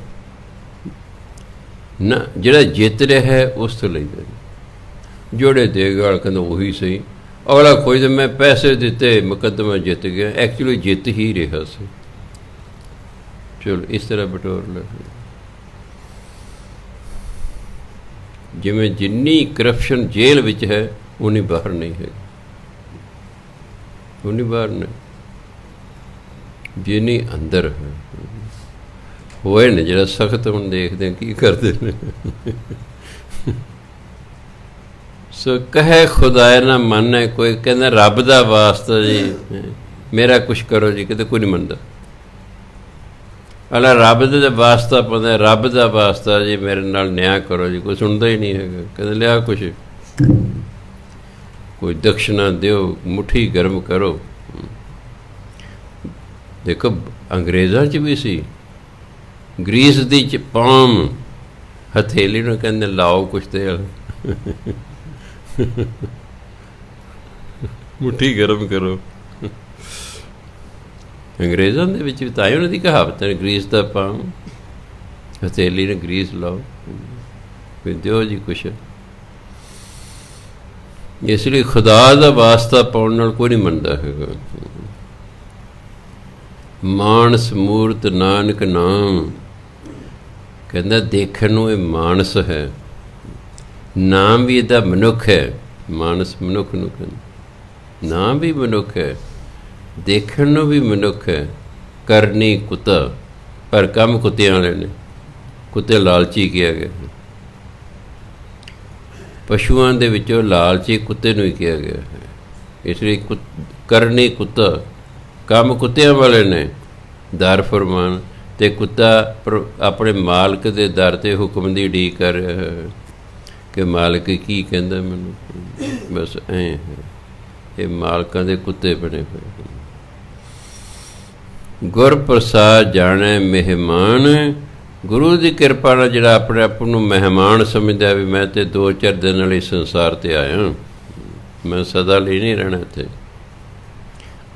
ਨਾ, ਜਿਹੜਾ ਜਿੱਤ ਰਿਹਾ ਹੈ ਉਸ ਤੋਂ ਲੈਂਦੇ ਨੇ। ਜਿਹੜੇ ਦੇਗਾ ਕਹਿੰਦਾ ਉਹੀ ਸਹੀ। ਅਗਲਾ ਖੁਦ ਮੈਂ ਪੈਸੇ ਦਿੱਤੇ, ਮੁਕੱਦਮਾ ਜਿੱਤ ਗਿਆ, ਐਕਚੁਅਲੀ ਜਿੱਤ ਹੀ ਰਿਹਾ ਸੀ। ਚਲੋ ਇਸ ਤਰ੍ਹਾਂ ਬਟੋਰ ਲੈ। ਜਿਵੇਂ ਜਿੰਨੀ ਕਰਪਸ਼ਨ ਜੇਲ੍ਹ ਵਿੱਚ ਹੈ ਉਨੀ ਬਾਹਰ ਨਹੀਂ ਹੈ, ਉਨੀ ਬਾਹਰ ਨਹੀਂ, ਜਿੰਨੀ ਅੰਦਰ ਹੈ। ਹੋਏ ਨੇ ਜਿਹੜਾ ਸਖਤ, ਹੁਣ ਦੇਖਦੇ ਕੀ ਕਰਦੇ ਨੇ। ਸੋ ਕਹੇ ਖੁਦਾਏ ਨਾ ਮੰਨੇ, ਕੋਈ ਕਹਿੰਦਾ ਰੱਬ ਦਾ ਵਾਸਤਾ ਜੀ ਮੇਰਾ ਕੁਛ ਕਰੋ ਜੀ, ਕਿਤੇ ਕੋਈ ਨਹੀਂ ਮੰਨਦਾ। ਅਲਾ ਰੱਬ ਦਾ ਵਾਸਤਾ ਪਾਉਂਦਾ, ਰੱਬ ਦਾ ਵਾਸਤਾ ਜੀ ਮੇਰੇ ਨਾਲ ਨਿਆਂ ਕਰੋ ਜੀ, ਕੋਈ ਸੁਣਦਾ ਹੀ ਨਹੀਂ ਹੈਗਾ। ਕਹਿੰਦੇ ਲਿਆ ਕੁਛ, ਕੋਈ ਦਕਸ਼ਨਾ ਦਿਓ, ਮੁੱਠੀ ਗਰਮ ਕਰੋ। ਦੇਖੋ ਅੰਗਰੇਜ਼ਾਂ 'ਚ ਵੀ ਸੀ, ਗਰੀਸ ਦੀ ਪਾਮ ਹਥੇਲੀ ਨੂੰ ਕਹਿੰਦੇ ਲਾਓ ਕੁਛ ਤੇਲ, ਮੁੱਠੀ ਗਰਮ ਕਰੋ। ਅੰਗਰੇਜ਼ਾਂ ਦੇ ਵਿੱਚ ਵੀ ਤਾਂ ਹੀ ਉਹਨਾਂ ਦੀ ਕਹਾਵਤ ਹੈ, ਗਰੀਸ ਦਾ ਪਾਮ ਹਥੇਲੀ ਨੂੰ ਗਰੀਸ ਲਾਓ, ਵੀ ਦਿਓ ਜੀ ਕੁਛ। ਇਸ ਲਈ ਖੁਦਾ ਦਾ ਵਾਸਤਾ ਪਾਉਣ ਨਾਲ ਕੋਈ ਨਹੀਂ ਮੰਨਦਾ ਹੈਗਾ। ਮਾਨਸ ਮੂਰਤ ਨਾਨਕ ਨਾਮ, ਕਹਿੰਦਾ ਦੇਖਣ ਨੂੰ ਇਹ ਮਾਨਸ ਹੈ, ਨਾਮ ਵੀ ਇਹਦਾ ਮਨੁੱਖ ਹੈ। ਮਾਨਸ ਮਨੁੱਖ ਨੂੰ ਕਹਿੰਦਾ, ਨਾਮ ਵੀ ਮਨੁੱਖ ਹੈ, ਦੇਖਣ ਨੂੰ ਵੀ ਮਨੁੱਖ ਹੈ, ਕਰਨੀ ਕੁੱਤਾ, ਪਰ ਕੰਮ ਕੁੱਤਿਆਂ ਵਾਲੇ ਨੇ। ਕੁੱਤੇ ਲਾਲਚੀ ਕਿਹਾ ਗਿਆ, ਪਸ਼ੂਆਂ ਦੇ ਵਿੱਚੋਂ ਲਾਲਚੀ ਕੁੱਤੇ ਨੂੰ ਹੀ ਕਿਹਾ ਗਿਆ ਹੈ। ਇਸ ਲਈ ਕਰਨੀ ਕੁੱਤਾ, ਕੰਮ ਕੁੱਤਿਆਂ ਵਾਲੇ ਨੇ, ਦਰ ਫਰਮਾਨ। ਅਤੇ ਕੁੱਤਾ ਆਪਣੇ ਮਾਲਕ ਦੇ ਦਰ 'ਤੇ ਹੁਕਮ ਦੀ ਉਡੀਕ ਕਰ ਰਿਹਾ ਹੈ ਕਿ ਮਾਲਕ ਕੀ ਕਹਿੰਦਾ ਮੈਨੂੰ, ਬਸ ਐਂ ਹੈ। ਇਹ ਮਾਲਕਾਂ ਦੇ ਕੁੱਤੇ ਬਣੇ ਹੋਏ। ਗੁਰ ਪ੍ਰਸਾਦ ਜਾਣੈ ਮਹਿਮਾਨ, ਗੁਰੂ ਦੀ ਕਿਰਪਾ ਨਾਲ ਜਿਹੜਾ ਆਪਣੇ ਆਪ ਨੂੰ ਮਹਿਮਾਨ ਸਮਝਦਾ ਵੀ ਮੈਂ ਤਾਂ 2-4 ਦਿਨ ਵਾਲੇ ਸੰਸਾਰ 'ਤੇ ਆਇਆ, ਮੈਂ ਸਦਾ ਲਈ ਨਹੀਂ ਰਹਿਣਾ ਇੱਥੇ।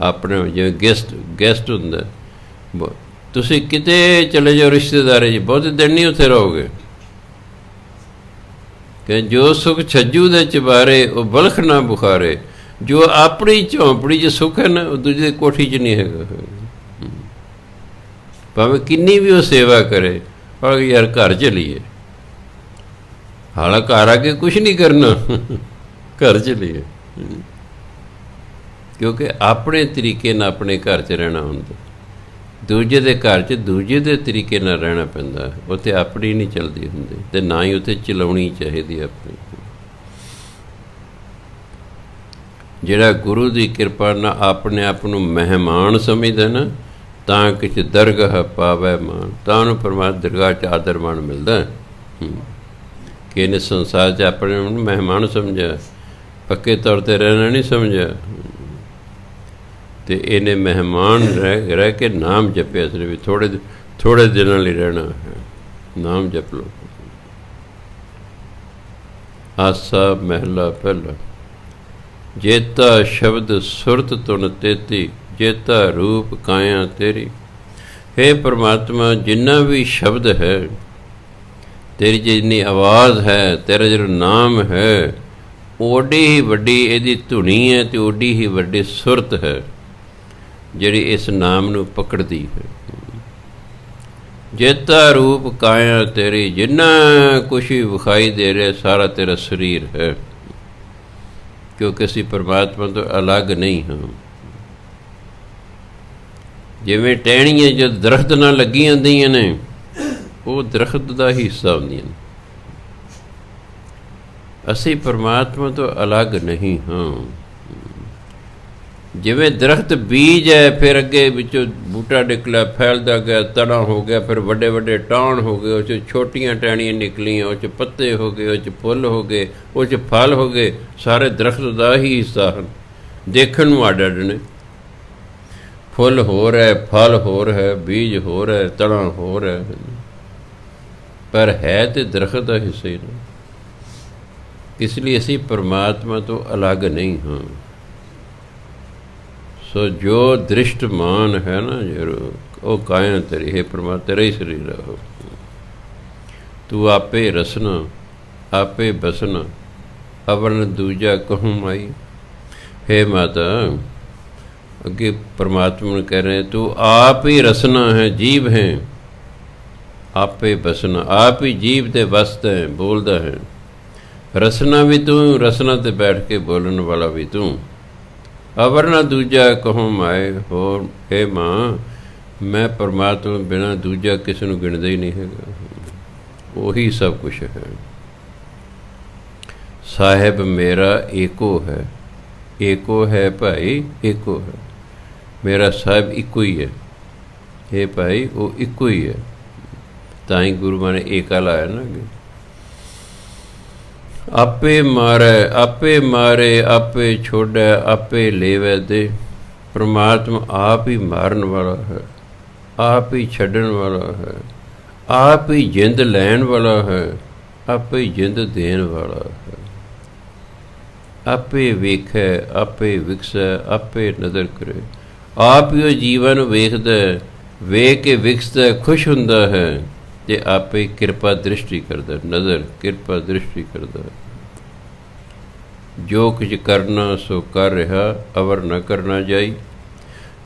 ਆਪਣੇ ਜਿਵੇਂ ਗੈਸਟ ਹੁੰਦਾ, ਤੁਸੀਂ ਕਿਤੇ ਚਲੇ ਜਾਓ ਰਿਸ਼ਤੇਦਾਰੀ 'ਚ, ਬਹੁਤੇ ਦਿਨ ਨਹੀਂ ਉੱਥੇ ਰਹੋਗੇ। ਕਿ ਜੋ ਸੁੱਖ ਛੱਜੂ ਦੇ ਚਬਾਰੇ ਉਹ ਬਲਖ ਨਾ ਬੁਖਾਰੇ, ਜੋ ਆਪਣੀ ਝੌਂਪੜੀ 'ਚ ਸੁੱਖ ਹੈ ਨਾ, ਉਹ ਦੂਜੇ ਕੋਠੀ 'ਚ ਨਹੀਂ ਹੈਗਾ। ਭਾਵੇਂ ਕਿੰਨੀ ਵੀ ਉਹ ਸੇਵਾ ਕਰੇ, ਪਰ ਯਾਰ ਘਰ ਚਲੀਏ, ਹਾਲਾ ਘਰ ਆ ਕੇ ਕੁਛ ਨਹੀਂ ਕਰਨਾ, ਘਰ ਚਲੀਏ। ਕਿਉਂਕਿ ਆਪਣੇ ਤਰੀਕੇ ਨਾਲ ਆਪਣੇ ਘਰ 'ਚ ਰਹਿਣਾ ਹੁੰਦਾ, ਦੂਜੇ ਦੇ ਘਰ 'ਚ ਦੂਜੇ ਦੇ ਤਰੀਕੇ ਨਾਲ ਰਹਿਣਾ ਪੈਂਦਾ। ਉੱਥੇ ਆਪਣੀ ਨਹੀਂ ਚੱਲਦੀ ਹੁੰਦੀ, ਅਤੇ ਨਾ ਹੀ ਉੱਥੇ ਚਲਾਉਣੀ ਚਾਹੀਦੀ ਆਪਣੀ। ਜਿਹੜਾ ਗੁਰੂ ਦੀ ਕਿਰਪਾ ਨਾਲ ਆਪਣੇ ਆਪ ਨੂੰ ਮਹਿਮਾਨ ਸਮਝਦਾ ਨਾ, ਤਾਂ ਕਿਛ ਦਰਗਾਹ ਪਾਵੈ ਮਾਨ, ਤਾਂ ਉਹਨੂੰ ਪਰਮਾਤਮਾ ਦਰਗਾਹ 'ਚ ਆਦਰ ਮਾਣ ਮਿਲਦਾ। ਕਿ ਇਹਨੇ ਸੰਸਾਰ 'ਚ ਆਪਣੇ ਨੂੰ ਮਹਿਮਾਨ ਸਮਝਿਆ, ਪੱਕੇ ਤੌਰ 'ਤੇ ਰਹਿਣਾ ਨਹੀਂ ਸਮਝਿਆ। ਅਤੇ ਇਹਨੇ ਮਹਿਮਾਨ ਰਹਿ ਕੇ ਨਾਮ ਜਪਿਆ, ਸਿਰਫ ਵੀ ਥੋੜ੍ਹੇ ਦਿਨਾਂ ਲਈ ਰਹਿਣਾ ਹੈ, ਨਾਮ ਜਪ ਲਓ। ਆਸਾ ਮਹਿਲਾ ਪਹਿਲਾ, ਜੇਤਾ ਸ਼ਬਦ ਸੁਰਤ ਤੁਨ ਤੇਤੀ, ਜੇਤਾ ਰੂਪ ਕਾਇਆ ਤੇਰੀ। ਹੇ ਪਰਮਾਤਮਾ, ਜਿੰਨਾ ਵੀ ਸ਼ਬਦ ਹੈ, ਤੇਰੀ ਜਿੰਨੀ ਆਵਾਜ਼ ਹੈ, ਤੇਰਾ ਜਿਹੜਾ ਨਾਮ ਹੈ, ਓਡੀ ਹੀ ਵੱਡੀ ਇਹਦੀ ਧੁਨੀ ਹੈ ਅਤੇ ਓਡੀ ਹੀ ਵੱਡੀ ਸੁਰਤ ਹੈ ਜਿਹੜੀ ਇਸ ਨਾਮ ਨੂੰ ਪਕੜਦੀ ਹੈ। ਜੇਤਾ ਰੂਪ ਕਾਇਆ ਤੇਰੀ, ਜਿੰਨਾ ਕੁਛ ਵੀ ਵਿਖਾਈ ਦੇ ਰਿਹਾ ਸਾਰਾ ਤੇਰਾ ਸਰੀਰ ਹੈ, ਕਿਉਂਕਿ ਅਸੀਂ ਪਰਮਾਤਮਾ ਤੋਂ ਅਲੱਗ ਨਹੀਂ ਹਾਂ। ਜਿਵੇਂ ਟਹਿਣੀਆਂ ਜਦ ਦਰਖਤ ਨਾਲ ਲੱਗੀਆਂ ਹੁੰਦੀਆਂ ਨੇ, ਉਹ ਦਰਖਤ ਦਾ ਹੀ ਹਿੱਸਾ ਹੁੰਦੀਆਂ ਨੇ। ਅਸੀਂ ਪਰਮਾਤਮਾ ਤੋਂ ਅਲੱਗ ਨਹੀਂ ਹਾਂ। ਜਿਵੇਂ ਦਰਖਤ ਬੀਜ ਹੈ, ਫਿਰ ਅੱਗੇ ਵਿੱਚੋਂ ਬੂਟਾ ਨਿਕਲਿਆ, ਫੈਲਦਾ ਗਿਆ, ਤਣਾ ਹੋ ਗਿਆ, ਫਿਰ ਵੱਡੇ ਵੱਡੇ ਟਾਹਣ ਹੋ ਗਏ, ਉਹ 'ਚ ਛੋਟੀਆਂ ਟਹਿਣੀਆਂ ਨਿਕਲੀਆਂ, ਉਹ 'ਚ ਪੱਤੇ ਹੋ ਗਏ, ਉਹ 'ਚ ਫੁੱਲ ਹੋ ਗਏ, ਉਹ 'ਚ ਫਲ ਹੋ ਗਏ। ਸਾਰੇ ਦਰਖਤ ਦਾ ਹੀ ਹਿੱਸਾ ਹਨ, ਦੇਖਣ ਨੂੰ ਅੱਡ ਅੱਡ ਨੇ। ਫੁੱਲ ਹੋਰ ਹੈ, ਫਲ ਹੋਰ ਹੈ, ਬੀਜ ਹੋਰ ਹੈ, ਤਣਾ ਹੋਰ ਹੈ, ਪਰ ਹੈ ਤੇ ਦਰਖਤ ਦਾ ਹਿੱਸਾ ਹੀ ਨਾ। ਇਸ ਲਈ ਅਸੀਂ ਪਰਮਾਤਮਾ ਤੋਂ ਅਲੱਗ ਨਹੀਂ ਹਾਂ। ਸੋ ਜੋ ਦ੍ਰਿਸ਼ਟਮਾਨ ਹੈ ਨਾ, ਉਹ ਕਾਇਆ ਤੇਰੀ, ਹੈ ਪਰਮਾਤਮਾ ਤੇਰਾ ਹੀ ਸਰੀਰ ਹੈ। ਤੂੰ ਆਪੇ ਰਸਨਾ, ਆਪੇ ਬਸਨਾ, ਅਵਰਨ ਦੂਜਾ ਕਹੂੰ ਮਾਈ। ਹੈ ਮਾਤਾ, ਅੱਗੇ ਪਰਮਾਤਮਾ ਨੂੰ ਕਹਿ ਰਹੇ, ਤੂੰ ਆਪ ਹੀ ਰਸਨਾ ਹੈ, ਜੀਵ ਹੈ, ਆਪੇ ਬਸਨਾ, ਆਪ ਹੀ ਜੀਵ 'ਤੇ ਵਸਦਾ ਹੈ, ਬੋਲਦਾ ਹੈ। ਰਸਨਾ ਵੀ ਤੂੰ, ਰਸਨਾ 'ਤੇ ਬੈਠ ਕੇ ਬੋਲਣ ਵਾਲਾ ਵੀ ਤੂੰ। ਅਵਰ ਨਾ ਦੂਜਾ ਕਹੂੰ ਮਾਏ। ਹੋਰ ਹੇ ਮਾਂ, ਮੈਂ ਪਰਮਾਤਮਾ ਬਿਨਾਂ ਦੂਜਾ ਕਿਸੇ ਨੂੰ ਗਿਣਦਾ ਹੀ ਨਹੀਂ ਹੈਗਾ, ਉਹੀ ਸਭ ਕੁਛ ਹੈ। ਸਾਹਿਬ ਮੇਰਾ ਏਕੋ ਹੈ, ਏਕੋ ਹੈ ਭਾਈ, ਏਕੋ ਹੈ। ਮੇਰਾ ਸਾਹਿਬ ਇੱਕੋ ਹੀ ਹੈ, ਇਹ ਭਾਈ ਉਹ ਇੱਕੋ ਹੀ ਹੈ। ਤਾਂ ਹੀ ਗੁਰੂਆਂ ਨੇ ਏਕਾ ਲਾਇਆ ਨਾ ਅੱਗੇ। ਆਪੇ ਮਾਰੇ ਆਪੇ ਛੋੜੈ ਆਪੇ ਲੇਵੈ ਦੇ। ਪਰਮਾਤਮਾ ਆਪ ਹੀ ਮਾਰਨ ਵਾਲਾ ਹੈ, ਆਪ ਹੀ ਛੱਡਣ ਵਾਲਾ ਹੈ, ਆਪ ਹੀ ਜਿੰਦ ਲੈਣ ਵਾਲਾ ਹੈ, ਆਪੇ ਹੀ ਜਿੰਦ ਦੇਣ ਵਾਲਾ ਹੈ। ਆਪੇ ਵੇਖੈ ਆਪੇ ਵਿਕਸੈ ਆਪੇ ਨਜ਼ਰ ਕਰੇ। ਆਪ ਹੀ ਉਹ ਜੀਵਨ ਵੇਖਦਾ, ਵੇਖ ਕੇ ਵਿਕਸਦਾ, ਖੁਸ਼ ਹੁੰਦਾ ਹੈ ਤੇ ਆਪੇ ਕਿਰਪਾ ਦ੍ਰਿਸ਼ਟੀ ਕਰਦਾ, ਨਜ਼ਰ ਕਿਰਪਾ ਦ੍ਰਿਸ਼ਟੀ ਕਰਦਾ। ਜੋ ਕੁਝ ਕਰਨਾ ਸੋ ਕਰ ਰਿਹਾ, ਅਵਰ ਨਾ ਕਰਨਾ ਜਾਈ।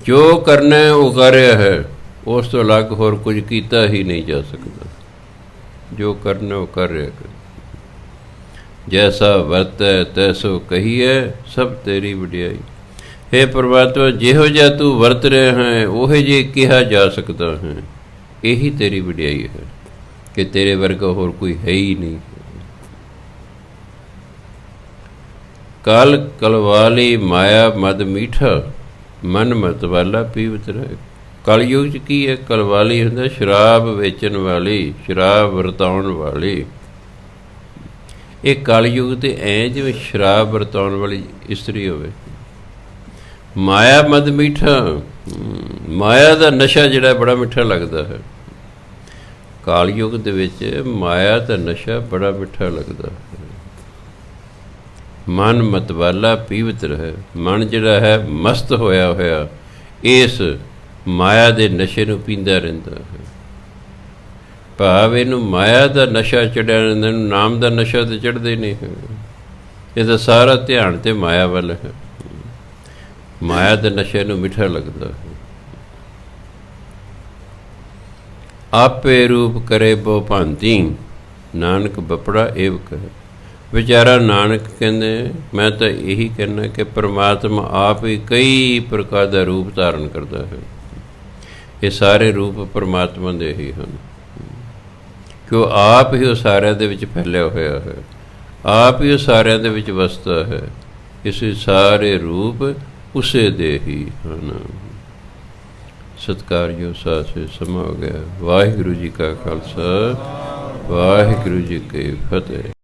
ਜੋ ਕਰਨਾ ਉਹ ਕਰ ਰਿਹਾ ਹੈ, ਉਸ ਤੋਂ ਅਲੱਗ ਹੋਰ ਕੁਝ ਕੀਤਾ ਹੀ ਨਹੀਂ ਜਾ ਸਕਦਾ। ਜੋ ਕਰਨਾ ਉਹ ਕਰ ਰਿਹਾ। ਜੈਸਾ ਵਰਤੈ ਤੈਸੋ ਕਹੀਐ, ਸਭ ਤੇਰੀ ਵਡਿਆਈ। ਹੇ ਪਰਮਾਤਮਾ, ਜਿਹੋ ਜਿਹਾ ਤੂੰ ਵਰਤ ਰਿਹਾ ਹੈ ਉਹੋ ਜਿਹੇ ਕਿਹਾ ਜਾ ਸਕਦਾ ਹੈ। ਇਹੀ ਤੇਰੀ ਵਡਿਆਈ ਹੈ ਕਿ ਤੇਰੇ ਵਰਗਾ ਹੋਰ ਕੋਈ ਹੈ ਹੀ ਨਹੀਂ। ਕਲ ਕਲਵਾਲੀ ਮਾਇਆ ਮਦ ਮੀਠਾ, ਮਨ ਮਤਵਾਲਾ ਪੀਵਤ ਰਹੇ। ਕਲਯੁਗ 'ਚ ਕੀ ਹੈ? ਕਲਵਾਲੀ ਹੁੰਦਾ ਸ਼ਰਾਬ ਵੇਚਣ ਵਾਲੀ, ਸ਼ਰਾਬ ਵਰਤਾਉਣ ਵਾਲੀ। ਇਹ ਕਲਯੁਗ ਤੇ ਐਂ ਜਿਵੇਂ ਸ਼ਰਾਬ ਵਰਤਾਉਣ ਵਾਲੀ ਇਸਤਰੀ ਹੋਵੇ। ਮਾਇਆ ਮਦ ਮੀਠਾ, ਮਾਇਆ ਦਾ ਨਸ਼ਾ ਜਿਹੜਾ ਬੜਾ ਮਿੱਠਾ ਲੱਗਦਾ ਹੈ। ਕਲਯੁਗ ਦੇ ਵਿੱਚ ਮਾਇਆ ਦਾ ਨਸ਼ਾ ਬੜਾ ਮਿੱਠਾ ਲੱਗਦਾ ਹੈ। ਮਨ ਮਤਵਾਲਾ ਪੀਵਤ ਰਹੇ। ਮਨ ਜਿਹੜਾ ਹੈ ਮਸਤ ਹੋਇਆ ਹੋਇਆ ਇਸ ਮਾਇਆ ਦੇ ਨਸ਼ੇ ਨੂੰ ਪੀਂਦਾ ਰਹਿੰਦਾ ਹੈ। ਭਾਵ ਇਹਨੂੰ ਮਾਇਆ ਦਾ ਨਸ਼ਾ ਚੜਿਆ ਰਹਿੰਦਾ, ਇਹਨੂੰ ਨਾਮ ਦਾ ਨਸ਼ਾ ਤਾਂ ਚੜ੍ਹਦੇ ਨਹੀਂ ਹੈ। ਇਹਦਾ ਸਾਰਾ ਧਿਆਨ ਤੇ ਮਾਇਆ ਵੱਲ ਹੈ। ਮਾਇਆ ਦੇ ਨਸ਼ੇ ਨੂੰ ਮਿੱਠਾ ਲੱਗਦਾ ਹੈ। ਆਪੇ ਰੂਪ ਕਰੇ ਬੋ ਭਾਂਤੀ, ਨਾਨਕ ਬਪੜਾ ਏਵ ਕਹੇ। ਵਿਚਾਰਾ ਨਾਨਕ ਕਹਿੰਦੇ, ਮੈਂ ਤਾਂ ਇਹੀ ਕਹਿਣਾ ਕਿ ਪਰਮਾਤਮਾ ਆਪ ਹੀ ਕਈ ਪ੍ਰਕਾਰ ਦਾ ਰੂਪ ਧਾਰਨ ਕਰਦਾ ਹੈ। ਇਹ ਸਾਰੇ ਰੂਪ ਪਰਮਾਤਮਾ ਦੇ ਹੀ ਹਨ, ਕਿ ਉਹ ਆਪ ਹੀ ਉਹ ਸਾਰਿਆਂ ਦੇ ਵਿੱਚ ਫੈਲਿਆ ਹੋਇਆ ਹੈ, ਆਪ ਹੀ ਉਹ ਸਾਰਿਆਂ ਦੇ ਵਿੱਚ ਵਸਦਾ ਹੈ। ਇਸ ਸਾਰੇ ਰੂਪ ਉਸੇ ਦੇ ਹੀ ਹਨ। ਸਤਿਕਾਰਯੋਗ ਸਾਧ ਸੰਗਤ ਸਮਾਂ ਹੋ ਗਿਆ। ਵਾਹਿਗੁਰੂ ਜੀ ਕਾ ਖਾਲਸਾ, ਵਾਹਿਗੁਰੂ ਜੀ ਕੀ ਫਤਿਹ।